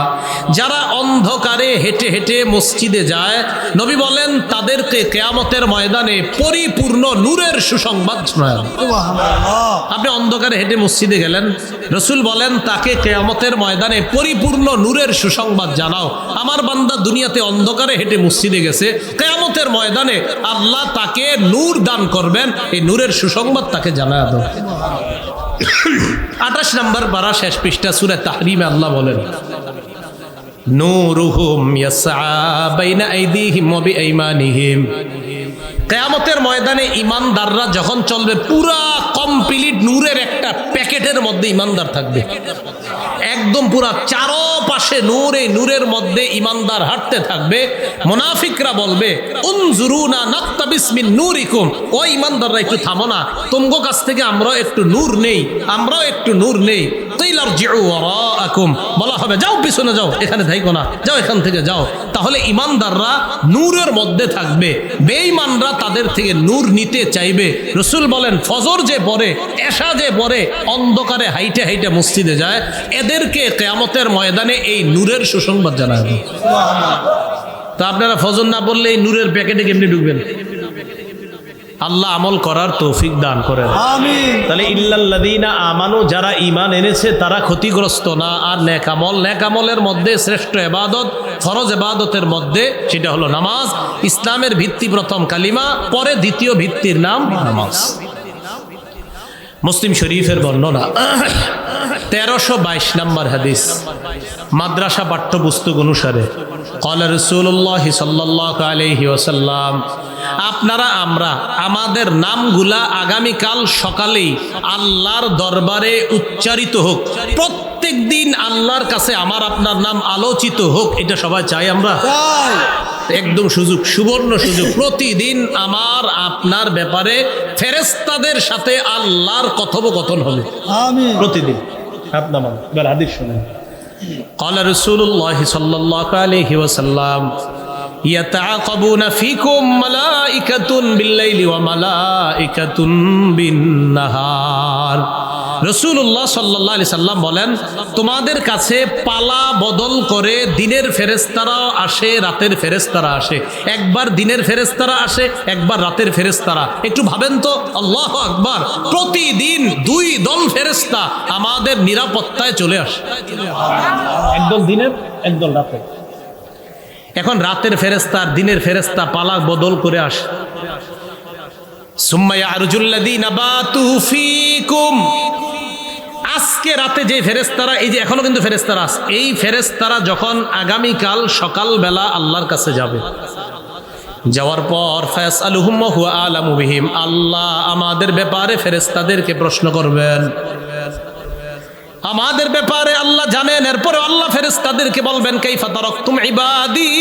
যারা অন্ধকারে হেঁটে হেঁটে মসজিদে যায়, নবী বলেন তাদেরকে কিয়ামতের ময়দানে পরিপূর্ণ নূরের সুসংবাদ শোনায়। আপনি অন্ধকারে হেঁটে মসজিদে গেলেন, রাসূল বলেন তাকে কিয়ামতের ময়দানে পরিপূর্ণ নূরের সুসংবাদ জানাও। আমার বান্দা দুনিয়াতে অন্ধকারে হেঁটে মসজিদে গেছে, কিয়ামতের ময়দানে আল্লাহ তাকে নূর দান করবেন, এই নূরের সুসংবাদ তাকে জানায় দাও। 28 নম্বর পারা শেষ পৃষ্ঠা সূরা তাহরিমে আল্লাহ বলেন, নূরুহুম ইয়াসআ বাইনা আইদিহিম ওয়া বিআইমানিহিম। কিয়ামতের ময়দানে ঈমানদাররা যখন চলবে, পুরা কমপ্লিট নূরের একটা প্যাকেটের মধ্যে ঈমানদার থাকবে, একদম পুরা চারপাশে নূর। এই নূরের মধ্যে ঈমানদার হাঁটতে থাকবে। মুনাফিকরা বলবে, উনজুরুনা নাকতাবিস মিন নূরিকুম, ও ঈমানদাররা একটু থামো না, তোমাগো কাছ থেকে আমরাও একটু নূর নেই, আমরাও একটু নূর নেই। তাইলারজিউ ওয়ারাআকুম, বলা হবে যাও পিছনে যাও, এখানে থাইকো না, যাও এখান থেকে যাও। তাহলে ঈমানদাররা নূরের মধ্যে থাকবে, বেঈমানরা তাদের থেকে নূর নিতে চাইবে। রাসূল বলেন ফজর যে পড়ে, এশা যে পড়ে, অন্ধকারে হাইটে হাইটে মসজিদে যায়, এদেরকে কিয়ামতের ময়দানে এই নূরের সুসংবাদ জানাবে। তা আপনারা ফজর না পড়লে এই নূরের প্যাকেটে কেমনি ঢুকবেন? আল্লাহ আমল করার তৌফিক দান করেন, আমিন। তাহলে ইল্লাল্লাযীনা আমানু, যারা ঈমান এনেছে তারা ক্ষতিগ্রস্ত না। আর নেক আমল, নেক আমলের মধ্যে শ্রেষ্ঠ ইবাদত, ফরজ ইবাদতের মধ্যে সেটা হলো নামাজ। ইসলামের ভিত্তি প্রথম কালিমা, পরে দ্বিতীয় ভিত্তির নাম নামাজ। মুসলিম শরীফের বর্ণনা 1322 নম্বর হাদিস, মাদ্রাসা পাঠ্যপুস্তক অনুসারে। ক্বালা রাসূলুল্লাহ সাল্লাল্লাহু আলাইহি ওয়াসাল্লাম, আপনারা আমরা আমাদের নামগুলা আগামীকাল সকালেই আল্লাহর দরবারে উচ্চারিত হোক, প্রত্যেক দিন আল্লাহর কাছে আমার আপনার নাম আলোচিত হোক, এটা সবাই চাই আমরা? একদম সুযোগ, সুবর্ণ সুযোগ। প্রতিদিন আমার আপনার ব্যাপারে ফেরেশতাদের সাথে আল্লাহর কথোপকথন হবে, আমিন। প্রতিদিন আপনার এবার হাদিস শুনেন। ক্বালা রাসূলুল্লাহ সাল্লাল্লাহু আলাইহি ওয়াসাল্লাম, ইয়াতাআকাবুনা ফীকুম মালাইকাতুন বিল-লাইলি ওয়া মালাইকাতুন বিন-নাহার। রাসূলুল্লাহ সাল্লাল্লাহু আলাইহি সাল্লাম বলেন, তোমাদের কাছে পালা বদল করে দিনের ফেরেশতারাও আসে, রাতের ফেরেশতারা আসে। একবার দিনের ফেরেশতারা আসে, একবার রাতের ফেরেশতারা। একটু ভাবেন তো, আল্লাহু আকবার, প্রতিদিন দুই দল ফেরেশতা আমাদের নিরাপত্তায় চলে আসে, একদল দিনের, একদল রাতের। এখন রাতের ফেরেশতা আর দিনের ফেরেশতা পালা বদল করে আসে। সুম্মা ইয়ারজুল্লাযীনা বাতু ফীকুম, আজকে রাতে যে ফেরেশতারা, এই যে এখনো কিন্তু ফেরেশতারা আছে, এই ফেরেশতারা যখন আগামীকাল সকালবেলা আল্লাহর কাছে যাবে, যাওয়ার পর ফায়াসআলুহুম ওয়া হুয়া আ'লামু বিহিম, আল্লাহ আমাদের ব্যাপারে ফেরেশতাদেরকে প্রশ্ন করবেন, আমাদের ব্যাপারে আল্লাহ জানেন। এরপরে আল্লাহ ফেরেশতাদেরকে বলবেন, কাইফা তারাকতুম ইবাদি,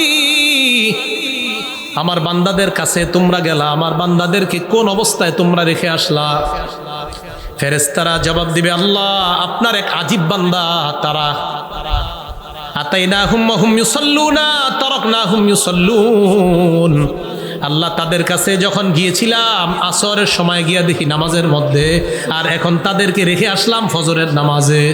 আমার বান্দাদের কাছে তোমরা গেলা, আমার বান্দাদেরকে কোন অবস্থায় তোমরা রেখে আসলা? ফেরেশতারা জবাব দিবে, আল্লাহ আপনার এক আজীব বান্দা, তারা আতাইনাহুম ওয়া হুম ইউসাল্লুনা তারাকনাহুম ইউসাল্লুন, আল্লাহ তাদের কাছে যখন গিয়েছিলাম আসরের সময় গিয়া দেখি নামাজের মধ্যে, আর এখন তাদেরকে রেখে আসলাম ফজরের নামাজে।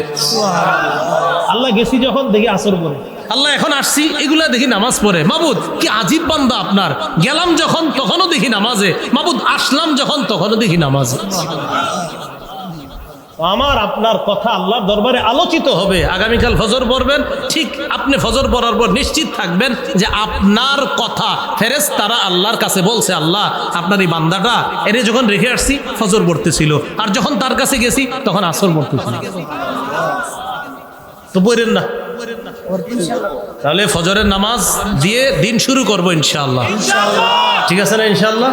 আল্লাহ গেছি যখন দেখি আসর পড়ে, আল্লাহ এখন আসছি এগুলা দেখি নামাজ পড়ে। মাবুদ কি আজীব বান্দা আপনার, গেলাম যখন তখনও দেখি নামাজে, মাবুদ আসলাম যখন তখনও দেখি নামাজে। আমার আপনার কথা আল্লাহর দরবারে আলোচিত হবে। আগামীকাল ফজর পড়বেন, ঠিক আপনি ফজর পড়ার পর নিশ্চিত থাকবেন যে আপনার কথা ফেরেশতারা আল্লাহর কাছে বলছে, আল্লাহ আপনার এই বান্দাটা, এর যখন রেখে আসছি ফজর পড়তেছিল, আর যখন তার কাছে গেছি তখন আসর পড়তেছিল। তো পড়েন না, তাহলে ফজরের নামাজ দিয়ে দিন শুরু করবো ইনশাআল্লাহ। ঠিক আছে না ইনশাআল্লাহ?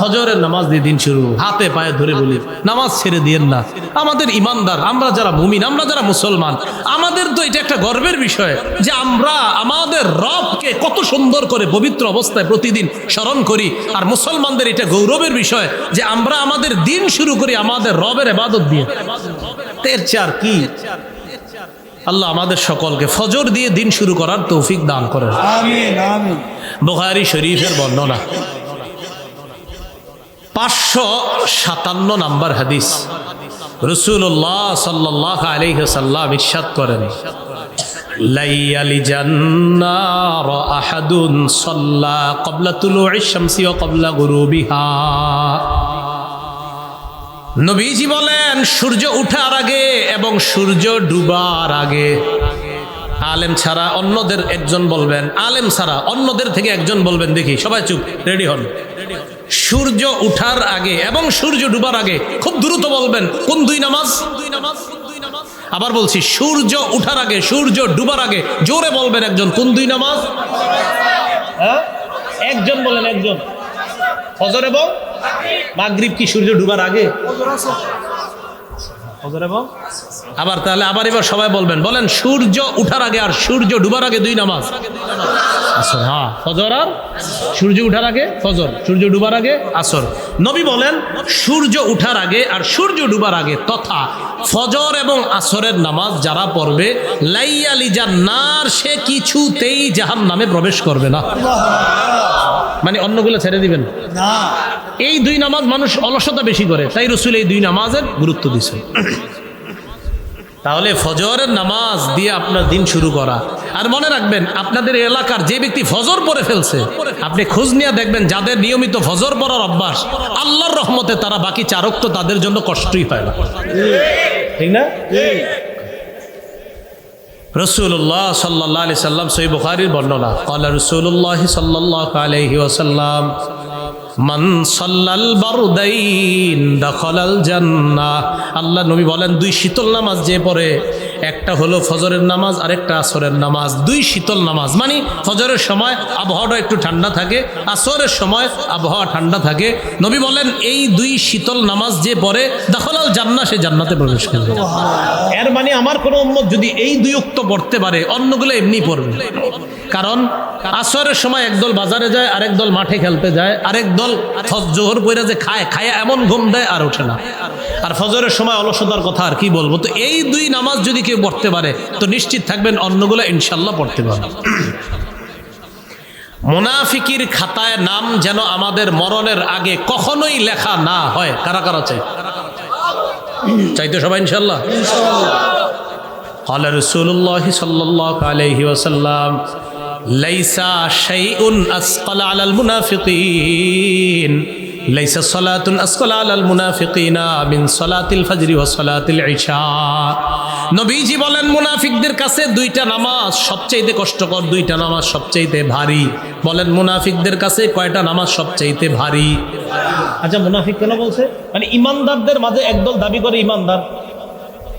ফজরের নামাজ দিয়ে দিন শুরু। হাতে পায়ে ধরে বলি, নামাজ ছেড়ে দিয়েন না। আমাদের ইমানদার, আমরা যারা মুমিন, আমরা যারা মুসলমান, আমাদের তো এটা একটা গর্বের বিষয় যে আমরা আমাদের রবকে কত সুন্দর করে পবিত্র অবস্থায় প্রতিদিন স্মরণ করি। আর মুসলমানদের এটা গৌরবের বিষয় যে আমরা আমাদের দিন শুরু করি আমাদের রবের ইবাদত দিয়ে। এর চার কি? আল্লাহ আমাদের সকলকে ফজর দিয়ে দিন শুরু করার তৌফিক দান করেন, আমিন আমিন। বুখারী শরীফের বর্ণনা 557 নম্বর হাদিস। রাসূলুল্লাহ সাল্লাল্লাহু আলাইহি ওয়াসাল্লাম ইরশাদ করেন, লাইয়ালি জান্নার আহাদুন সাল্লা ক্বাবলা তুলুইশ শামসি ওয়া ক্বাবলা গুরুবিহা। নবীজি বলেন, সূর্য ওঠার আগে এবং সূর্য ডুবার আগে। আলেম ছাড়া অন্যদের একজন বলবেন, আলেম ছাড়া অন্যদের থেকে একজন বলবেন। দেখি সবাই চুপ, রেডি হন। সূর্য উঠার আগে এবং সূর্য ডুবার আগে। খুব দ্রুত বলবেন কোন দুই নামাজ? আবার বলছি, সূর্য উঠার আগে সূর্য ডুবার আগে। জোরে বলবেন একজন, কোন দুই নামাজ? হ্যাঁ, একজন বলেন, একজন। ফজর এবং মাগরিব কি সূর্য ডুবার আগে? ফজর এবং আবার তাহলে এবার সবাই বলবেন, বলেন সূর্য উঠার আগে আর সূর্য ডুবার আগে দুই নামাজ। আসর, হ্যাঁ, ফজর আর সূর্য উঠার আগে ফজর, সূর্য ডুবার আগে আসর। নবী বলেন সূর্য উঠার আগে আর সূর্য ডুবার আগে তথা ফজর এবং আসরের নামাজ যারা পড়বে, লাইয়ালি জান্নার, সে কিছুতেই জাহান্নামে প্রবেশ করবে না। মানে অন্যগুলো ছেড়ে দিবেন না। এই দুই নামাজ মানুষ অলসতা বেশি করে, তাই রাসূল এই দুই নামাজের গুরুত্ব দিয়েছে। তাহলে ফজরের নামাজ দিয়ে আপনার দিন শুরু করা। আর মনে রাখবেন, আপনাদের এলাকার যে ব্যক্তি ফজর পড়ে ফেলছে, আপনি খোঁজ নিয়ে দেখবেন যাদের নিয়মিত ফজর পড়ার অভ্যাস, আল্লাহর রহমতে তারা বাকি চার ওয়াক্ত তাদের জন্য কষ্টই হয় না। ঠিক না? রাসূলুল্লাহ সাল্লাল্লাহু আলাইহি সাল্লাম, সহিহ বুখারীর বর্ণনা, ক্বালা রাসূলুল্লাহ সাল্লাল্লাহু আলাইহি ওয়াসাল্লাম, মান সাল্লাল বারদাইন দাখালাল জান্নাহ। আল্লাহ নবী বলেন, দুই শীতল নামাজ যে পড়ে, একটা হলো ফজরের নামাজ আর একটা আসরের নামাজ। দুই শীতল নামাজ মানে ফজরের সময় আবহাওয়াটা একটু ঠান্ডা থাকে, আসরের সময় আবহাওয়া ঠান্ডা থাকে। নবী বলেন এই দুই শীতল নামাজ যে পড়ে, দাখালাল জান্নাহ, সে জান্নাতে প্রবেশ করবে। এর মানে আমার কোনো উম্মত যদি এই দুই ওয়াক্ত পড়তে পারে, অন্যগুলো এমনি পড়বে। কারণ আসরের সময় একদল বাজারে যায়, আরেক দল মাঠে খেলতে যায়, আরেক দল জোহর পড়ে যে খায় এমন ঘুম দেয় আর ওঠে না। আর ফজরের সময় অলসতার কথা আর কি বলবো। তো এই দুই নামাজ যদি কেউ পড়তে পারে, তো নিশ্চিত থাকবেন অন্যগুলো ইনশাল্লাহ পড়তে পারবে। মুনাফিকির খাতায় নাম যেন আমাদের মরণের আগে কখনোই লেখা না হয়। কারা কারা চাই? চাইতো সবাই ইনশাল্লাহ। ক্বালা রাসূলুল্লাহ সাল্লাল্লাহু আলাইহি ওয়াসাল্লাম, লাইসা শাইউন আসকালা আলাল মুনাফিকিন, লাইসা সালাতুন আসকালা আলাল মুনাফিকিনা মিন সালাতিল ফজরি ওয়া সালাতিল ইশা। নবীজি বলেন, মুনাফিকদের কাছে দুইটা নামাজ সবচেয়ে কষ্টকর, দুইটা নামাজ সবচেয়ে ভারী। বলেন মুনাফিকদের কাছে কয়টা নামাজ সবচেয়ে ভারী? আচ্ছা, মুনাফিক কেন বলছে? মানে ইমানদারদের মাঝে একদল দাবি করে ইমানদার,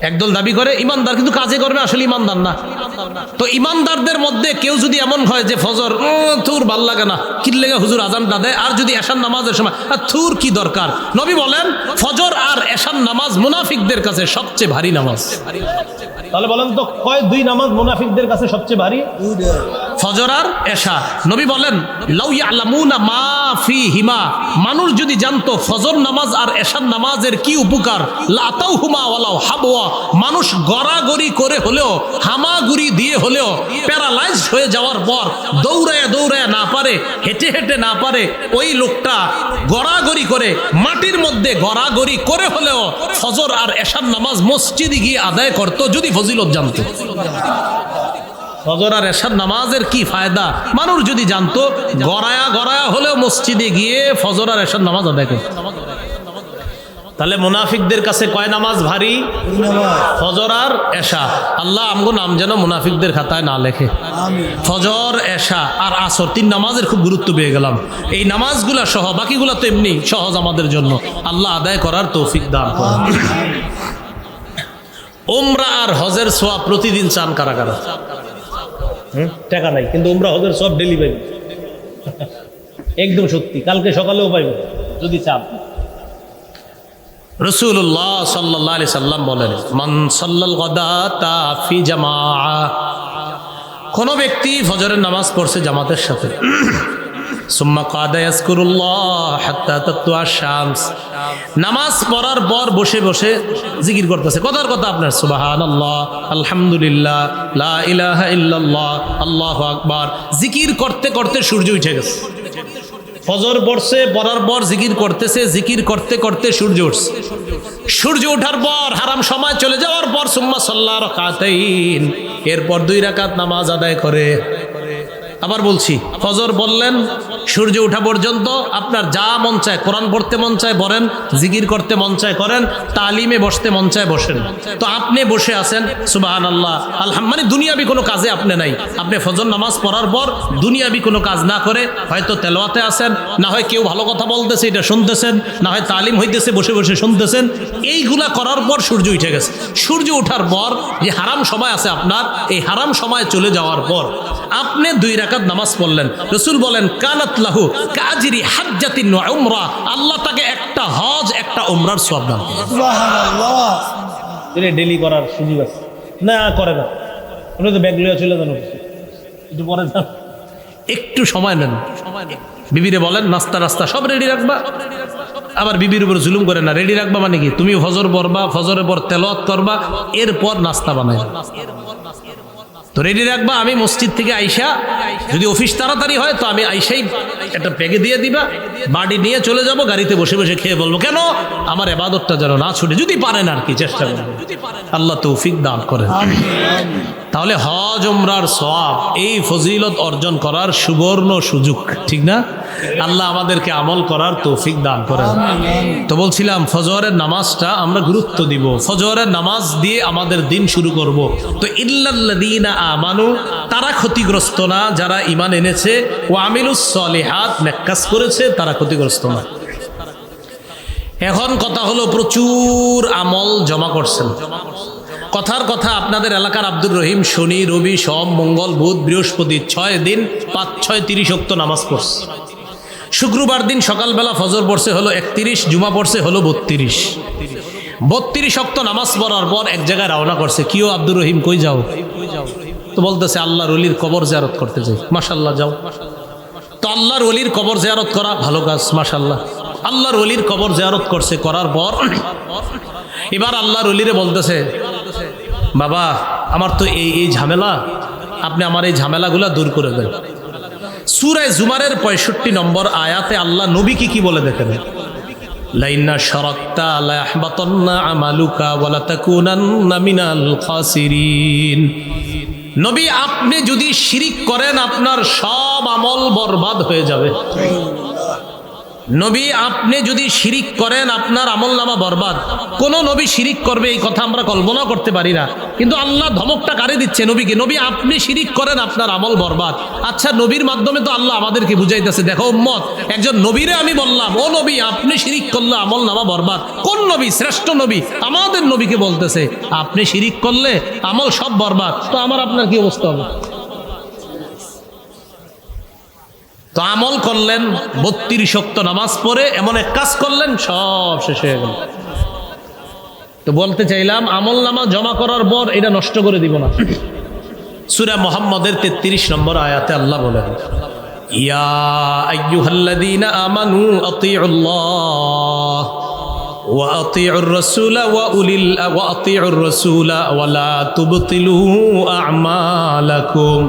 একদল দাবি করে ইমানদার, কিন্তু কাজে করবে আসলে ইমানদার না। তো ইমানদারদের মধ্যে কেউ যদি এমন হয় যে ফজর থুর ভাল লাগে না, কি লেগে হুজুর আজানটা দেয়, আর যদি এশার নামাজের সময় থুর কি দরকার, নবী বলেন ফজর আর এশার নামাজ মুনাফিকদের কাছে সবচেয়ে ভারী নামাজ। তাহলে বলেন তো কয় দুই নামাজ মুনাফিকদের কাছে সবচেয়ে ভারী? ফজর আর এশা। নবী বলেন, লাউ ইয়ালামুনা মা ফীহিমা, মানুষ যদি জানতো ফজর নামাজ আর এশার নামাজের কি উপকার, লাতাউহুমা ওয়ালাউ হাবওয়া, মানুষ গড়াগড়ি করে হলেও, হামাগুড়ি দিয়ে হলেও, প্যারালাইজড হয়ে যাওয়ার পর দৌড়ায় দৌড়ায় না পারে, হেঁটে হেঁটে না পারে, ওই লোকটা গড়াগড়ি করে মাটির মধ্যে গড়াগড়ি করে হলেও ফজর আর এশার নামাজ মসজিদে গিয়ে আদায় করতো যদি ফজিলত জানতো। ফজর আর এশার নামাজের কি ফায়দা মানুষ যদি জানতো, গড়ায়া গড়ায়া হলেও মসজিদে গিয়ে ফজর আর এশার নামাজ আদায় করতো। তাহলে মুনাফিকদের কাছে কয় নামাজ ভারী? ফজর আর এশা। আল্লাহ আমগো নাম যেন মুনাফিকদের খাতায় না লেখে। ফজর, এশা আর আসর, তিন নামাজের খুব গুরুত্ব পেয়ে গেলাম। এই নামাজগুলা সহ বাকিগুলা তো এমনি সহজ আমাদের জন্য, আল্লাহ আদায় করার তৌফিক দান করেন। উমরা আর হজের সওয়াব প্রতিদিন চান কারা কারা? টাকা নাই, কিন্তু উমরা হজের সব ডেলিভারি। একদম সত্যি, কালকে সকালেও পাইবেন যদি চান। রাসূলুল্লাহ সাল্লাল্লাহু আলাইহি সাল্লাম বলেন, মান সাল্লাল গাদাতা ফি জামাআ, কোন ব্যক্তি ফজরের নামাজ পড়ছে জামাতের সাথে, সুম্মা কাদা ইয়াজকুরুল্লাহ হাত্তা তাতলুআ শামস, নামাজ পড়ার পর বসে বসে জিকির করতেছে, কথার কথা আপনার সুবহানাল্লাহ, আলহামদুলিল্লাহ, লা ইলাহা ইল্লাল্লাহ, আল্লাহু আকবার, জিকির করতে করতে সূর্য উঠে গেছে। ফজর পড়ছে, পড়ার পর জিকির করতেছে, জিকির করতে করতে সূর্য উঠছে। সূর্য ওঠার পর হারাম সময় চলে যাওয়ার পর সুম্মা সাল্লা রাকাতাইন, এরপর 2 রাকাত নামাজ আদায় করে। আবার বলছি, ফজর বললেন, সূর্য ওঠা পর্যন্ত আপনার যা মন চায়, কোরআন পড়তে মন চায় পড়েন, জিকির করতে মন চায় করেন, তালিমে বসতে মন চায় বসেন। তো আপনি বসে আছেন, সুবহানাল্লাহ আলহামদুলিল্লাহ, মানে দুনিয়াবি কোনো কাজে আপনি নাই। আপনি ফজর নামাজ পড়ার পর দুনিয়াবি কোনো কাজ না করে হয়তো তেলাওয়াতে আছেন, না হয় কেউ ভালো কথা বলতেছে এটা শুনতেছেন, না হয় তালিম হইতেছে বসে বসে শুনতেছেন। এইগুলা করার পর সূর্য উঠে গেছে। সূর্য ওঠার পর যে হারাম সময় আছে আপনার, এই হারাম সময় চলে যাওয়ার পর আপনি 2 রাকাত নামাজ পড়লেন। রাসূল বলেন, কানাত লাহু কাজরি হাজ্জাতিন ওয়া উমরা, আল্লাহ তাকে একটা হজ একটা উমরার সওয়াব দান করেন। সুবহানাল্লাহ। এটা ডেলি করার সুযোগ আছে না? করে না, আপনি তো ব্যাগ লইয়া চলে যান, একটু পরে যান, একটু সময় নেন। বিবিরে বলেন নাস্তা রাস্তা সব রেডি রাখবা, আবার বিবির উপর জুলুম করে না। রেডি রাখবা মানে কি, তুমি ফজর পড়বা, ফজরের পর তেলাওয়াত করবা, এরপর নাস্তা বানাইবা। তো রেডি রাখবা, আমি মসজিদ থেকে আইসা, যদি অফিস তাড়াতাড়ি হয় তো আমি আইসাই একটা প্যাকে দিয়ে দিবা, বাড়ি নিয়ে চলে যাব, গাড়িতে বসে বসে খেয়ে বলবো, কেন আমার ইবাদতটা যেন না ছুটে। যদি পারেন আর কি, চেষ্টা করবেন, আল্লাহ তৌফিক দান করেন। তাহলে হজ উমরার সওয়াব, এই ফজিলত অর্জন করার সুবর্ণ সুযোগ, ঠিক না? আল্লাহ আমাদেরকে আমল করার তৌফিক দান করেন। তো বলছিলাম, ফজরের নামাজটা আমরা গুরুত্ব দিব, ফজরের নামাজ দিয়ে আমাদের দিন শুরু করব। তো ইল্লাল্লাযীনা আমানু, তারা ক্ষতিগ্রস্ত না যারা ঈমান এনেছে, ওয়া আমিলুস সলিহাত, নেক কাজ করেছে, তারা ক্ষতিগ্রস্ত না। এখন কথা হলো, প্রচুর আমল জমা করছেন। কথার কথা, আপনাদের এলাকার আব্দুর রহিম শনি রবি সোম মঙ্গল বুধ বৃহস্পতি 6 দিন 5 6 30 ওয়াক্ত নামাজ পড়ছে। শুক্রবার দিন সকালবেলা ফজর পড়ছে হলো 31, জুমা পড়ছে হলো 32 ওয়াক্ত নামাজ পড়ার পর এক জায়গায় রওনা করছে। কিও আব্দুর রহিম, কই যাও? তো বলতেছে, আল্লাহর ওলির কবর জিয়ারত করতে যাই। মাশাআল্লাহ, যাও। তো আল্লাহর ওলির কবর জিয়ারত করা ভালো কাজ, মাশাআল্লাহ। আল্লাহর ওলির কবর জিয়ারত করছে, করার পর এবার আল্লাহর ওলিরে বলতেছে, বাবা আমার তো এই ঝামেলা, আপনি আমার এই ঝামেলাগুলা দূর করে দেন। সূরা জুমারের 65 নম্বর আয়াতে আল্লাহ নবীকে কি বলে দেখেন, লাইন্না শারাকতা লা ইয়াহবাতান্না আমালুকা ওয়া লা তাকুনান্না মিনাল খাসিরিন। নবী, আপনি যদি শিরিক করেন আপনার সব আমল বরবাদ হয়ে যাবে। নবী, আপনি যদি শিরিক করেন আপনার আমলনামা বরবাদ। কোন নবী শিরিক করবে এই কথা আমরা কল্পনা করতে পারি না, কিন্তু আল্লাহ ধমকটা কারে দিচ্ছে নবীকে, নবী আপনি শিরিক করেন আপনার আমল বরবাদ। আচ্ছা, নবীর মাধ্যমে তো আল্লাহ আমাদেরকে বুঝাইতেছে, দেখো উম্মত, একজন নবীরে আমি বললাম, ও নবী আপনি শিরিক করলে আমলনামা বরবাদ। কোন নবী? শ্রেষ্ঠ নবী, আমাদের নবীকে বলতেছে আপনি শিরিক করলে আমল সব বরবাদ। তো আমার আপনার কি অবস্থা হবে? তো আমল করলেন 32 ওয়াক্ত নামাজ পড়ে, এমন এক কাজ করলেন, সব শেষ হয়ে গেল। তো বলতে চাইলাম, আমল নামা জমা করার পর এটা নষ্ট করে দিব না। সূরা মুহাম্মদের 33 নম্বর আয়াতে আল্লাহ বলেন, ইয়া আইয়ুহাল্লাযীনা আমানু আতিউল্লাহ ওয়া আতিউর রাসূলা ওয়া আতিউর রাসূলা ওয়া লা তুবতিলু আ'মালাকুম।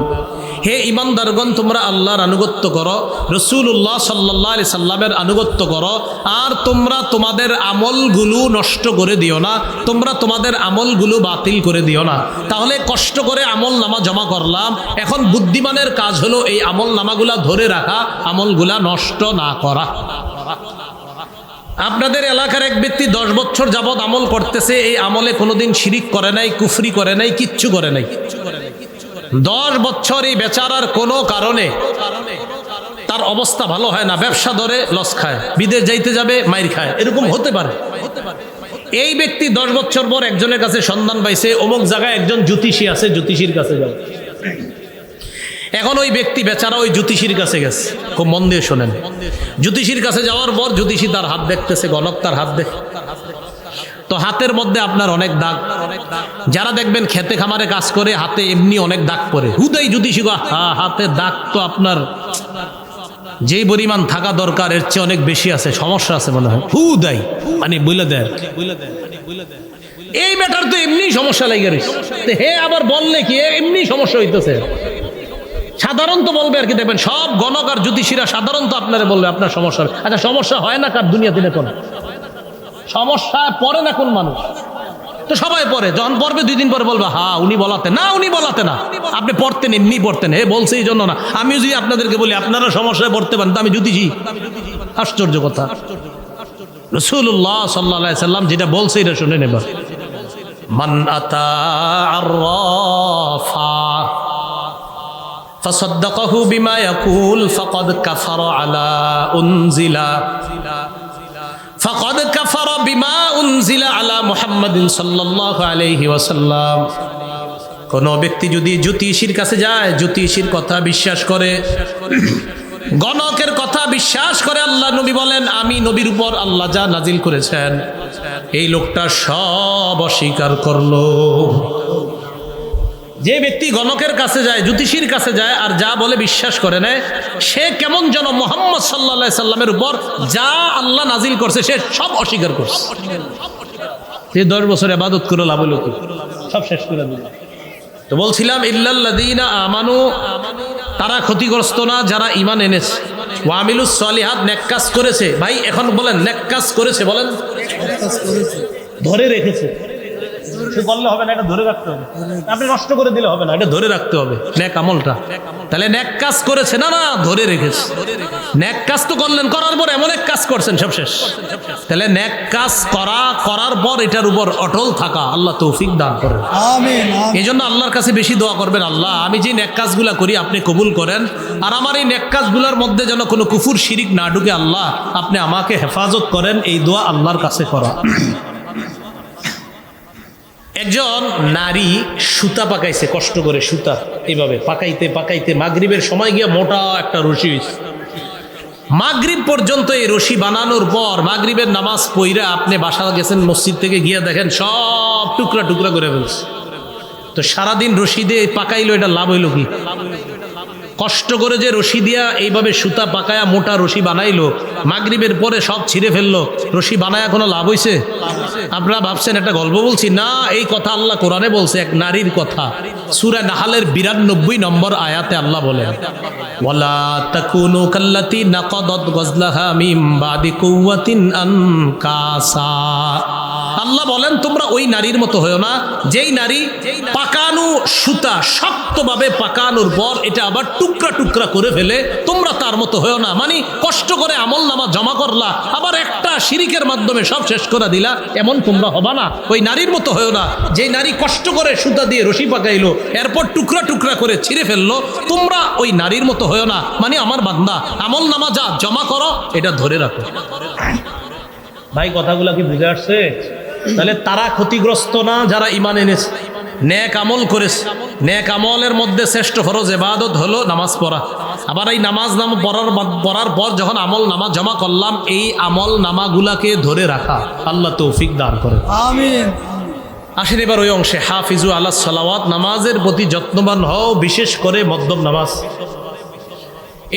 হে ইমানদারগণ, তোমরা আল্লাহর আনুগত্য করো, রাসূলুল্লাহ সাল্লাল্লাহু আলাইহি সাল্লামের আনুগত্য করো, আর তোমরা তোমাদের আমলগুলো নষ্ট করে দিও না, তোমরা তোমাদের আমলগুলো বাতিল করে দিও না। তাহলে কষ্ট করে আমল নামা জমা করলাম, এখন বুদ্ধিমানের কাজ হলো এই আমল নামাগুলা ধরে রাখা, আমলগুলা নষ্ট না করা। আপনাদের এলাকার এক ব্যক্তি 10 বছর যাবৎ আমল করতেছে, এই আমলে কোনোদিন শিরিক করে নাই, কুফরি করে নাই, কিচ্ছু করে নাই। 10 বছর এই বেচারার কোনো কারণে তার অবস্থা ভালো হয় না, ব্যবসা ধরে লস খায়, বিদেশ যাইতে যাবে মাইর খায়, এরকম হতে পারে। এই ব্যক্তি 10 বছর পর একজনের কাছে সন্ধান পাইছে, অমুক জায়গায় একজন জ্যোতিষী আছে, জ্যোতিষীর কাছে যাবে। এখন ওই ব্যক্তি বেচারা ওই জ্যোতিষীর কাছে গেছে, খুব মন দিয়ে শোনেন। জ্যোতিষীর কাছে যাওয়ার পর জ্যোতিষী তার হাত দেখতেছে, গণক তার হাত দেখ, তো হাতের মধ্যে আপনার অনেক দাগ। যারা দেখবেন খেতে খামারে কাজ করে হাতে এমনি অনেক দাগ পরে, হুদাই জ্যোতিষী হাতে দাগ তো আপনার যেই পরিমাণ থাকা দরকার এর চেয়ে অনেক বেশি আছে, সমস্যা আছে মনে হয়, হুদাই মানে বলে দেয়। এই ব্যাটার তো এমনি সমস্যা লেগে রয়েছে, হে আবার বললে কি এমনি সমস্যা হইতেছে। সাধারণত বলবে আর কি, দেখবেন সব গণক আর জ্যোতিষীরা সাধারণত আপনারা বলবে আপনার সমস্যা। আচ্ছা সমস্যা হয় না কার দুনিয়াতে? এখন সমস্যা পড়ে না কোন মানুষ? তো সবাই পড়ে, যখন পড়বে 2 দিন পরে বলবে হ্যাঁ উনি বলাতে না, উনি বলাতে না, আপনি পড়তেন এমনি পড়তেন, হে বলছে এই জন্য না। আমিও যদি আপনাদেরকে বলি আপনারা সমস্যায় পড়তে পারেন, তো আমি জ্যোতিষী? আশ্চর্য কথা। রাসূলুল্লাহ সাল্লাল্লাহু আলাইহি সাল্লাম যেটা বলছে এটা শুনে নেবা। মান আতা আররাফা ফাসাদ্দাকাহু বিমা ইয়াকুল ফাকাদ কাফারা আলা উনজিলা ফাকাদ কাফারা বিমা উনজিলা আলা মুহাম্মাদিন সাল্লাল্লাহু আলাইহি ওয়াসাল্লাম। কোন ব্যক্তি যদি জ্যোতিষীর কাছে যায়, জ্যোতিষীর কথা বিশ্বাস করে, গণকের কথা বিশ্বাস করে, আল্লাহ নবী বলেন আমি নবীর উপর আল্লাহ যা নাজিল করেছেন এই লোকটা সব অস্বীকার করলো। যে ব্যক্তি গণকের কাছে যায়, জ্যোতিষীর কাছে যায় আর যা বলে বিশ্বাস করে নেয়, সে কেমন যেন মুহাম্মদ সাল্লাল্লাহু আলাইহি সাল্লামের উপর যা আল্লাহ নাজিল করছে সে সব অস্বীকার করছে। 10 বছর ইবাদত করে লাভ হলো কি? সব শেষ করে দিল। তো বলছিলাম ইল্লাল্লাযীনা আমানু, তারা ক্ষতিগ্রস্ত না যারা ঈমান এনেছে, ওয়া আমিলুস সলিহাত, নেক কাজ করেছে। ভাই এখন বলেন নেক কাজ করেছে, বলেন ধরে রেখেছে। বললে হবে না, এটা ধরে রাখতে হবে। আপনি নষ্ট করে দিলে হবে না, এটা ধরে রাখতে হবে নেক আমলটা। তাহলে নেক কাজ করেছে না, না ধরে রেখেছে। নেক কাজ তো করলেন, করার পর এমন এক কাজ করছেন সব শেষ। তাহলে নেক কাজ করার পর এটার উপর অটল থাকা, আল্লাহ তৌফিক দান করেন, আমিন। এই জন্য আল্লাহর কাছে বেশি দোয়া করবেন, আল্লাহ আমি যে নেক কাজগুলা করি আপনি কবুল করেন, আর আমার এই নেক কাজগুলোর মধ্যে যেন কোনো কুফর শিরিক না ঢুকে, আল্লাহ আপনি আমাকে হেফাজত করেন। এই দোয়া আল্লাহর কাছে করা। একজন নারী সুতা পাকাইছে, কষ্ট করে সুতা এইভাবে পাকাইতে পাকাইতে মাগরিবের সময় গিয়ে মোটা একটা রশি হয়েছে। মাগরিব পর্যন্ত এই রশি বানানোর পর মাগরিবের নামাজ পইরা আপনি বাসা গেছেন, মসজিদ থেকে গিয়ে দেখেন সব টুকরা টুকরা করে ফেলছে। তো সারাদিন রশি দিয়ে পাকাইলো, এটা লাভ হইল কি? কষ্ট করে যে রশি দিয়া এইভাবে সুতা পাকায়া মোটা রশি বানাইলো, মাগরিবের পরে সব ছিঁড়ে ফেললো, রশি বানায়া কোনো লাভ হইছে? আপনারা ভাবছেন একটা গল্প বলছি? না, এই কথা আল্লাহ কোরআনে বলছে, এক নারীর কথা। সূরা নাহালের 92 নম্বর আয়াতে আল্লাহ বলেন, ওয়ালা তাকুনু কাল্লাতী নাকাদাত গজলাহা মিন বাদি কুওয়াতিন আনকাসা। আল্লাহ বলেন তোমরা ওই নারীর মতো হয়ো না, যেই নারী পাকানো সুতা শক্তভাবে পাকানোর পর এটা আবার টুকরা টুকরা করে ফেলে, তোমরা তার মতো হয়ো না। মানে কষ্ট করে আমল নামা জমা করলা, আবার একটা শিরিকের মাধ্যমে সব শেষ করে দিলা, এমন তোমরা হবা না, ওই নারীর মতো হয়ো না। যেই নারী কষ্ট করে সুতা দিয়ে রশি পাকাইলো, এরপর টুকরা টুকরা করে ছিঁড়ে ফেললো, তোমরা ওই নারীর মতো হয়ো না। মানে আমার বান্দা আমল নামা যা জমা করো এটা ধরে রাখো। ভাই কথাগুলা কি বুঝে আসছে? তাহলে তারা ক্ষতিগ্রস্ত না যারা ঈমান এনেছে, নেক আমল করেছে। নেক আমলের মধ্যে শ্রেষ্ঠ ফরজ ইবাদত হলো নামাজ পড়া। আবার এই নামাজ পড়ার পর যখন আমল নামা জমা করলাম, এই আমল নামাগুলাকে ধরে রাখা, আল্লাহ তৌফিক দান করে, আমিন। আসেন এবার ওই অংশে, হাফিজু আলাস সালাওয়াত, নামাজের প্রতি যত্নবান হও, বিশেষ করে মধ্যম নামাজ।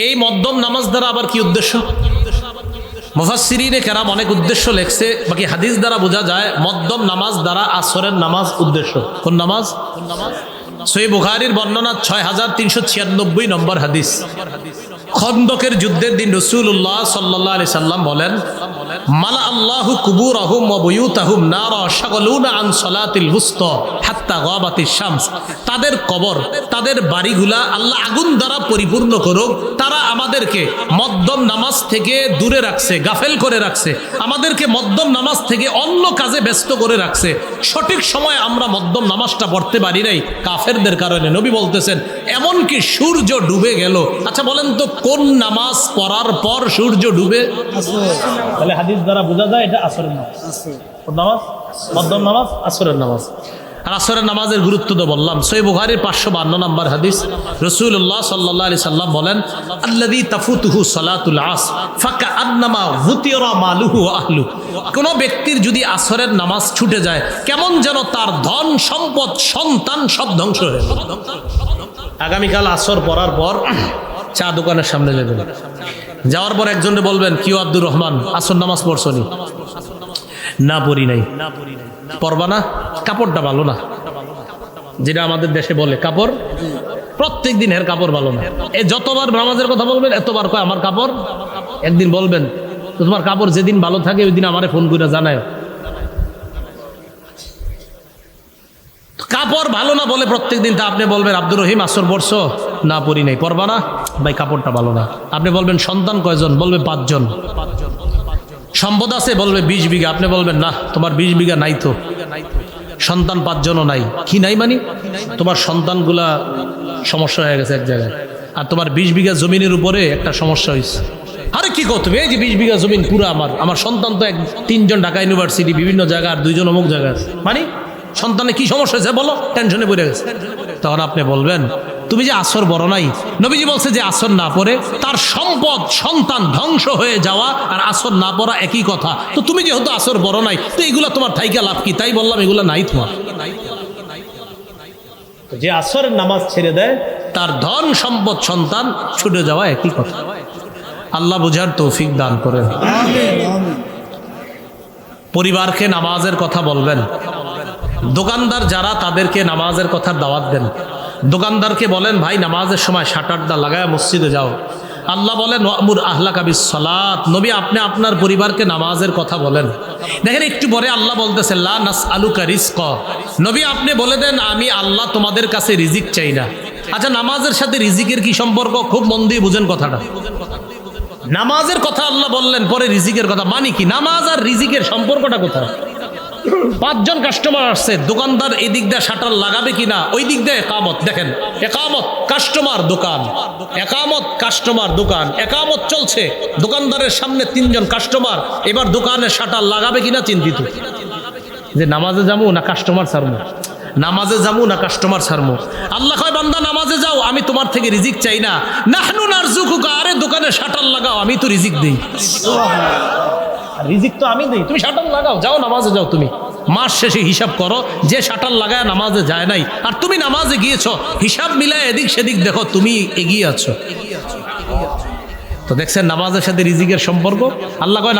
এই মধ্যম নামাজ দ্বারা আবার কি উদ্দেশ্য? মুফাসসিরিনে কেরাম অনেক উদ্দেশ্য লেখছে, বাকি হাদিস দ্বারা বোঝা যায় মধ্যম নামাজ দ্বারা আসরের নামাজ উদ্দেশ্য। কোন নামাজ? সহিহ বুখারীর বর্ণনা 6396 নম্বর হাদিস। খন্দকের যুদ্ধের দিন রাসূলুল্লাহ সাল্লাল্লাহু আলাইহি সাল্লাম বলেন, মালা আল্লাহু কুবুরাহুম ওয়া বুয়ুতাহুম নারা শাগালুনা আন সালাতিল উসতা হাত্তা গাবাতিশ শামস। তাদের কবর, তাদের বাড়িগুলা আল্লাহ আগুন দ্বারা পরিপূর্ণ করুক। তারা আমাদেরকে মধ্যম নামাজ থেকে দূরে রাখছে, গাফেল করে রাখছে, আমাদেরকে মধ্যম নামাজ থেকে অন্য কাজে ব্যস্ত করে রাখছে। সঠিক সময় আমরা মধ্যম নামাজটা পড়তে পারি নাই কাফেরদের কারণে। নবী বলতেছেন এমনকি সূর্য ডুবে গেল। আচ্ছা বলেন তো কোন নামাজ পড়ার পর সূর্য ডুবে? তাহলে হাদিস দ্বারা বোঝা যায় এটা আসরের নামাজ। কোন নামাজ? মধ্যম নামাজ, আসরের নামাজ। আর আসরের নামাজের গুরুত্ব তো বললাম। সহিহ বুখারীর 552 নম্বর হাদিস, রাসূলুল্লাহ সাল্লাল্লাহু আলাইহি সাল্লাম বলেন, আল্লাযী তাফুতুহু সালাতুল আসর ফাকাআন্নামা গুতিরা মালুহু ওয়া আহলু। কোন ব্যক্তির যদি আসরের নামাজ ছুটে যায়, কেমন যেন তার ধন সম্পদ সন্তান সব ধ্বংস হয়ে গেল। আগামীকাল আসর পড়ার পর চা দোকানের সামনে যাবেন, যাওয়ার পর একজনকে বলবেন, কি আব্দুর রহমান, আসর নামাজ পড়ছনি? না পড়ি নাই। পড়বা না? কাপড়টা ভালো না, যেটা আমাদের দেশে বলে কাপড়, প্রত্যেক দিন এর কাপড় ভালো না। এ যতবার নামাজের কথা বলবেন এতবার কয় আমার কাপড়। একদিন বলবেন, তো তোমার কাপড় যেদিন ভালো থাকে ওই দিন আমারে ফোন করে জানায়। কাপড় ভালো না বলে প্রত্যেক দিন, তা আপনি বলবেন, আব্দুর রহিম আসর পড়ছো? না পড়ি নাই। পড়বা না? ভাই কাপড়টা ভালো না। আপনি বলবেন, সন্তান কয়জন? বলবে 5 জন। সম্পদ আছে? বলবে 20 বিঘা। আপনি বলবেন, না তোমার 20 বিঘা নাই তো, সন্তান 5 জনও নাই। কি নাই মানে? তোমার সন্তানগুলা সমস্যা হয়ে গেছে এক জায়গায়, আর তোমার 20 বিঘা জমিনের উপরে একটা সমস্যা হয়েছে। আরে কি কর তুমি? এই যে 20 বিঘা জমিন পুরো আমার সন্তান তো 3 জন ঢাকা ইউনিভার্সিটি বিভিন্ন জায়গা, আর 2 জন অমুক জায়গায়। মানে সন্তানে কি সমস্যা হয়েছে বলো? টেনশনে পড়ে গেছে। তখন আপনি বলবেন, তুমি যে আসর বড় নাই, নবীজি বলছে যে আসর না পড়ে তার সম্পদ সন্তান ধ্বংস হয়ে যাওয়া আর আসর না পড়া একই কথা। তো তুমি যেহেতু আসর বড় নাই, তো এগুলা তোমার থাইকা লাভ কি? তাই বললাম এগুলা নাই তোমার। যে আসরের নামাজ ছেড়ে দেয় তার ধন সম্পদ সন্তান ছুটে যাওয়া একই কথা। আল্লাহ বুঝার তৌফিক দান করেন। পরিবারকে নামাজের কথা বলবেন। দোকানদার যারা, তাদেরকে নামাজের কথা দাওয়াত দেন। দোকানদারকে বলেন, ভাই নামাজের সময় শাটারটা লাগায় মসজিদে যাও। আল্লাহ বলেন, ওয়ামুর আহলাকা বিসসালাত। নবী আপনি আপনার পরিবারকে নামাজের কথা বলেন। দেখেন একটু পরে আল্লাহ বলতেছে, লা নাসআলুকা রিজকা। নবী আপনি বলে দেন, আমি আল্লাহ তোমাদের কাছে রিজিক চাই না। আচ্ছা, নামাজের সাথে রিজিকের কি সম্পর্ক? খুব মন দিয়ে বুঝেন কথাটা। নামাজের কথা আল্লাহ বললেন, পরে রিজিকের কথা, মানে কি? নামাজ আর রিজিকের সম্পর্কটা কোথায়? 5 জন কাস্টমার আসছে, দোকানদার এই দিক দিয়ে শাটার লাগাবে কিনা, ওই দিক দিয়ে একামত। দেখেন, একামত কাস্টমার দোকান, একামত কাস্টমার দোকান, একামত চলছে, দোকানদারের সামনে 3 জন কাস্টমার। এবার দোকানের শাটার লাগাবে কিনা চিন্তিত, যে নামাজে যাবো না কাস্টমার ছাড়বো, নামাজে যাবো না কাস্টমার ছাড়বো। আল্লাহ কয়, বান্দা নামাজে যাও, আমি তোমার থেকে রিজিক চাই না। নাহনু নারজুকুকা। আরে দোকানে শাটার লাগাও, আমি তো রিজিক দেই। রিজিক তো আমি দেই, তুমি শাটার লাগাও, যাও নামাজে যাও। তুমি মাস শেষে হিসাব করো, যে শাটার লাগায় নামাজে যায় নাই আর তুমি নামাজে গিয়েছো, হিসাব মিলায় এদিক সেদিক দেখো, তুমি এগিয়ে আছো। তো দেখছেন নামাজের সাথে রিজিকের সম্পর্ক। আল্লাহ কয়,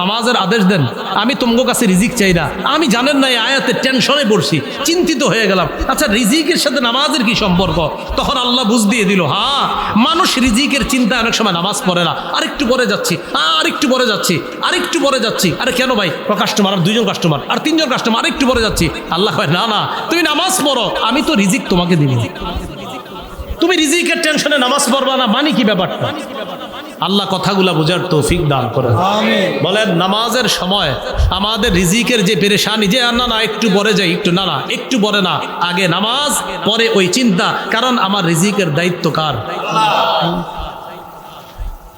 নামাজের আদেশ দেন, আমি তোমার কাছে রিজিক চাই না। আমি জানেন না এই আয়াতে টেনশনে পড়ছি, চিন্তিত হয়ে গেলাম। আচ্ছা, রিজিকের সাথে নামাজের কি সম্পর্ক? তখন আল্লাহ বুঝ দিয়ে দিল, হ্যাঁ, মানুষ রিজিকের চিন্তা অনেক সময় নামাজ পড়ে না। আরেকটু পরে যাচ্ছি, আরেকটু পরে যাচ্ছি, আরেকটু পরে যাচ্ছি। আরে কেন ভাই? কাস্টমার, আর 2 জন কাস্টমার, আর 3 জন কাস্টমার, আরেকটু পরে যাচ্ছি। আল্লাহ কয়, না না, তুমি নামাজ পড়ো, আমি তো রিজিক তোমাকে দিব। তুমি রিজিকের টেনশনে নামাজ পড়বা না, মানে কি ব্যাপারটা? আল্লাহ কথাগুলা বোঝার তৌফিক দান করেন। বলেন, নামাজের সময় আমাদের রিজিকের যে পেরেশানি, যে না না একটু পরে যাই, একটু না না একটু পরে না, আগে নামাজ, পরে ওই চিন্তা। কারণ আমার রিজিকের দায়িত্ব কার?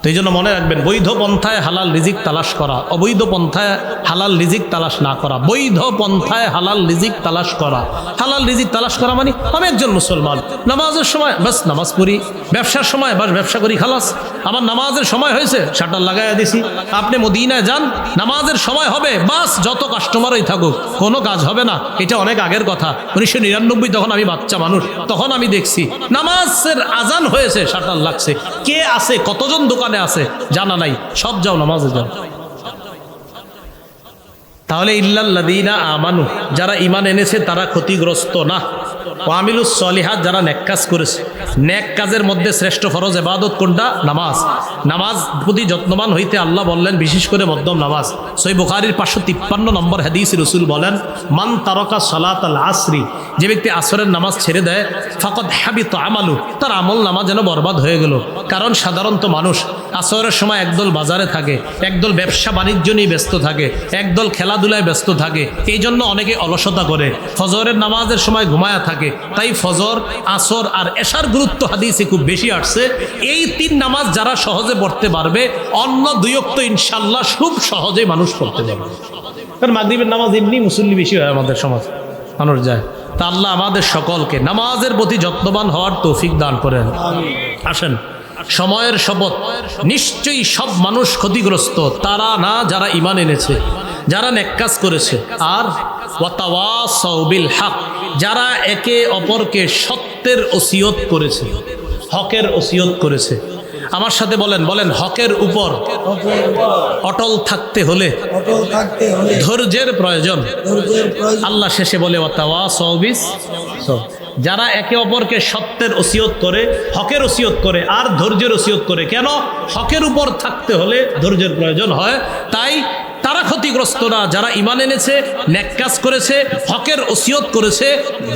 তো এই জন্য মনে রাখবেন, বৈধ পন্থায় হালাল রিজিক তালাশ করা, অবৈধ পন্থায় হালাল রিজিক তালাশ না করা। বৈধ পন্থায় হালাল রিজিক তালাশ করা। হালাল রিজিক তালাশ করা মানে, আমি একজন মুসলমান, নামাজের সময় বাস নামাজ পড়ি, ব্যবসার সময় বাস ব্যবসা করি, খালাস। আমার নামাজের সময় হয়েছে, শাটার লাগাইয়া দিছি। আপনি মদিনায় যান, নামাজের সময় হবে, বাস যত কাস্টমারই থাকুক, কোনো কাজ হবে না। এটা অনেক আগের কথা, 1999, তখন আমি বাচ্চা মানুষ, তখন আমি দেখছি নামাজের আজান হয়েছে, শাটার লাগছে, কে আছে, কতজন দোকানে আছে জানা নাই, সব যাও নামাজে যাও। তাহলে ইল্লাল্লাযীনা আমানু, যারা ঈমান এনেছে তারা ক্ষতিগ্রস্ত না। ওয়া আমিলুস সলিহাত, যারা নেক কাজ করেছে। নেক কাজের মধ্যে শ্রেষ্ঠ ফরজ ইবাদত কোনটা? নামাজ। নামাজ প্রতি যত্নবান হইতে আল্লাহ বললেন, বিশেষ করে মধ্যম নামাজ। সহিহ বুখারীর 553 নম্বর হাদিস, রাসূল বলেন, মান তারাকা সালাতাল আসরি, যে ব্যক্তি আসরের নামাজ ছেড়ে দেয়, ফাকাদ হাবিতা আমালু, তার আমল নামা যেন বরবাদ হয়ে গেল। কারণ সাধারণত মানুষ আসরের সময় একদল বাজারে থাকে, একদল ব্যবসা বাণিজ্য নিয়ে ব্যস্ত থাকে, একদল খেলাধুলায় ব্যস্ত থাকে। এই জন্য অনেকে অলসতা করে, ফজরের নামাজের সময় ঘুমায়া থাকে। তাই ফজর, আসর আর এশার গুরুত্ব হাদিসে খুব বেশি আসছে। এই 3 নামাজ যারা সহজে পড়তে পারবে, অন্য 2 ওয়াক্ত ইনশাআল্লাহ খুব সহজে মানুষ পড়তে পারবে। কারণ মাগরিবের নামাজ এমনি মুসল্লি বেশি হয়, আমাদের সমাজ মানুষ যায়। তা আল্লাহ আমাদের সকলকে নামাজের প্রতি যত্নবান হওয়ার তৌফিক দান করেন। আসেন, সময়ের শপথ, নিশ্চয়ই সব মানুষ ক্ষতিগ্রস্ত তারা না যারা ঈমান এনেছে, যারা নেক কাজ করেছে, আর ওয়াতাওয়াসাউ বিল হক, যারা একে অপরকে সত্যের ওসিয়ত করেছে, হকের ওসিয়ত করেছে। আমার সাথে বলেন, বলেন, হকের উপর অটল থাকতে হলে ধৈর্যের প্রয়োজন। আল্লাহ শেষে বলে ওয়াতাওয়াসাউ বিস সাবর, যারা একে অপরকে সত্যের ওসিয়ত করে, হকের ওসিয়ত করে আর ধৈর্যের ওসিয়ত করে। কেন? হকের উপর থাকতে হলে ধৈর্যের প্রয়োজন হয়। তাই তারা ক্ষতিগ্রস্ত না যারা ঈমান এনেছে, নেক কাজ করেছে, হকের ওসিয়ত করেছে,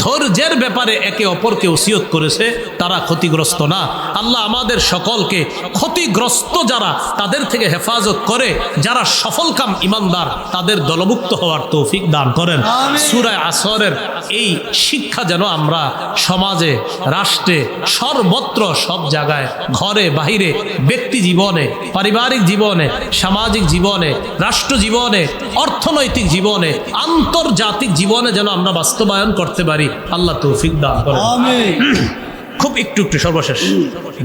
ধৈর্যের ব্যাপারে একে অপরকে ওসিয়ত করেছে, তারা ক্ষতিগ্রস্ত না। আল্লাহ আমাদের সকলকে ক্ষতিগ্রস্ত যারা তাদের থেকে হেফাজত করে, যারা সফলকাম ঈমানদার তাদের দলভুক্ত হওয়ার তৌফিক দান করেন। সূরা আসরের এই শিক্ষা যেন আমরা সমাজে, রাষ্ট্রে, সর্বত্র, সব জায়গায়, ঘরে বাহিরে, ব্যক্তি জীবনে, পারিবারিক জীবনে, সামাজিক জীবনে, রাষ্ট্র জীবনে, অর্থনৈতিক জীবনে, আন্তর্জাতিক জীবনে যেন আমরা বাস্তবায়ন করতে পারি। আল্লাহ তৌফিক দান করেন। খুব একটু সর্বশেষ,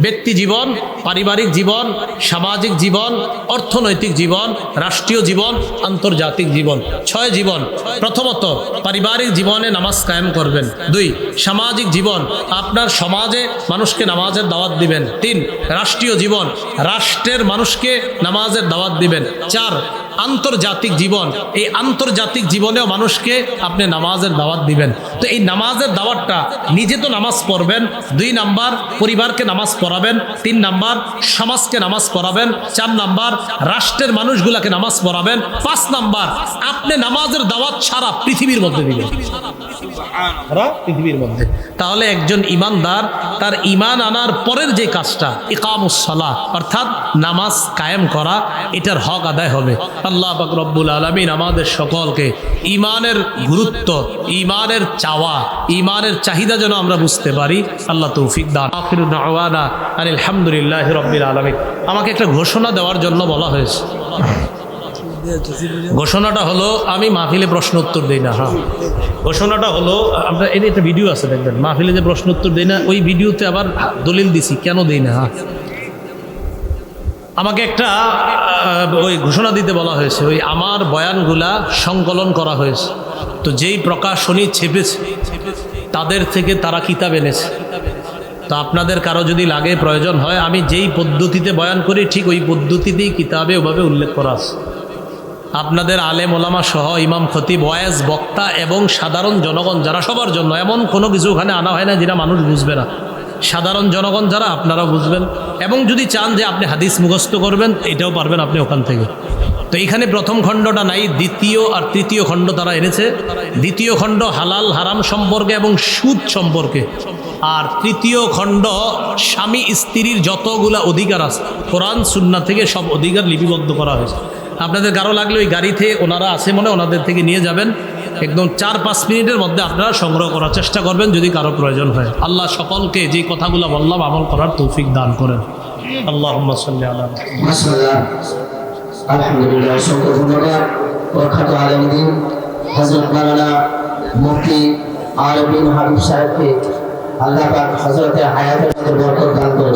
ব্যক্তি জীবন, পারিবারিক জীবন, সামাজিক জীবন, অর্থনৈতিক জীবন, রাষ্ট্রীয় জীবন, আন্তর্জাতিক জীবন, 6 জীবন। প্রথমত পারিবারিক জীবনে নামাজ কায়েম করবেন। 2, সামাজিক জীবন, আপনার সমাজে মানুষকে নামাজের দাওয়াত দিবেন। 3, রাষ্ট্রীয় জীবন, রাষ্ট্রের মানুষকে নামাজের দাওয়াত দিবেন। 4, আন্তর্জাতিক জীবন, এই আন্তর্জাতিক জীবনেও মানুষকে আপনি নামাজের দাওয়াত দিবেন। তো এই নামাজের দাওয়াতটা, নিজে তো নামাজ পড়বেন, 2 নাম্বার পরিবারকে নামাজ পড়াবেন, 3 নাম্বার সমাজকে নামাজ পড়াবেন, 4 নাম্বার রাষ্ট্রের মানুষগুলাকে নামাজ পড়াবেন, 5 নাম্বার আপনি নামাজের দাওয়াত সারা পৃথিবীর মধ্যে দিবেন, সারা পৃথিবীর মধ্যে। তাহলে একজন ঈমানদার তার ঈমান আনার পরের যে কাজটা, ইকামুস সালাহ, অর্থাৎ নামাজ কায়েম করা, এটার হক আদায় হবে। আল্লাহ পাক রব্বুল আলামিন আমাদের সকলকে ঈমানের গুরুত্ব, ঈমানের চাওয়া, ঈমানের চাহিদা যেন আমরা বুঝতে পারি। আল্লাহ তৌফিক দান। আখিরু দাওয়ানা আলহামদুলিল্লাহি রাব্বিল আলামিন। আমাকে একটা ঘোষণা দেওয়ার জন্য বলা হয়েছে। ঘোষণাটা হলো, আমি মাহফিলে প্রশ্ন উত্তর দিই না। হ্যাঁ, ঘোষণাটা হলো, আমরা এটা ভিডিও আছে দেখবেন, মাহফিলে যে প্রশ্ন উত্তর দিই না, ওই ভিডিওতে আবার দলিল দিছি কেন দিই না। হ্যাঁ, আমাকে একটা ওই ঘোষণা দিতে বলা হয়েছে, ওই আমার বয়ানগুলা সংকলন করা হয়েছে। তো যেই প্রকাশনী ছেপেছে তাদের থেকে তারা কিতাব এনেছে। তো আপনাদের কারো যদি লাগে, প্রয়োজন হয়, আমি যেই পদ্ধতিতে বয়ান করি ঠিক ওই পদ্ধতিতেই কিতাবে ওভাবে উল্লেখ করা আছে। আপনাদের আলেম ওলামা সহ ইমাম খতিব, ওয়াজ বক্তা এবং সাধারণ জনগণ যারা, সবার জন্য, এমন কোনো কিছু ওখানে আনা হয় না যেটা মানুষ বুঝবে না। সাধারণ জনগণ যারা, আপনারা বুঝবেন। এবং যদি চান যে আপনি হাদিস মুখস্থ করবেন, এটাও পারবেন আপনি ওখান থেকে। তো এখানে প্রথম খণ্ডটা নাই, দ্বিতীয় আর তৃতীয় খণ্ড তারা এনেছে। দ্বিতীয় খণ্ড হালাল হারাম সম্পর্কে এবং সুদ সম্পর্কে, আর তৃতীয় খণ্ড স্বামী স্ত্রীর যতগুলা অধিকার আছে কোরআন সুন্নাহ থেকে সব অধিকার লিপিবদ্ধ করা হয়েছে। আপনাদের কারো লাগলে ওই গাড়িতে ওনারা আছে মনে, ওনাদের থেকে নিয়ে যাবেন। একদম 4-5 মিনিটের মধ্যে আপনারা সংগ্রহ করার চেষ্টা করবেন যদি কারো প্রয়োজন হয়। আল্লাহ সকলকে যে কথাগুলো বললাম আমল করার তৌফিক দান করেন। আল্লাহুম্মা সাল্লি আলা মাশাআল্লাহ, আলহামদুলিল্লাহ। সকল ধন্যবাদ প্রখ্যাত আলেমদ্বীন হযরত মাওলানা মুফতি আরবিন হাবিব সাহেবকে। আল্লাহ পাক হযরতের হায়াতের মধ্যে বরকত দান করেন।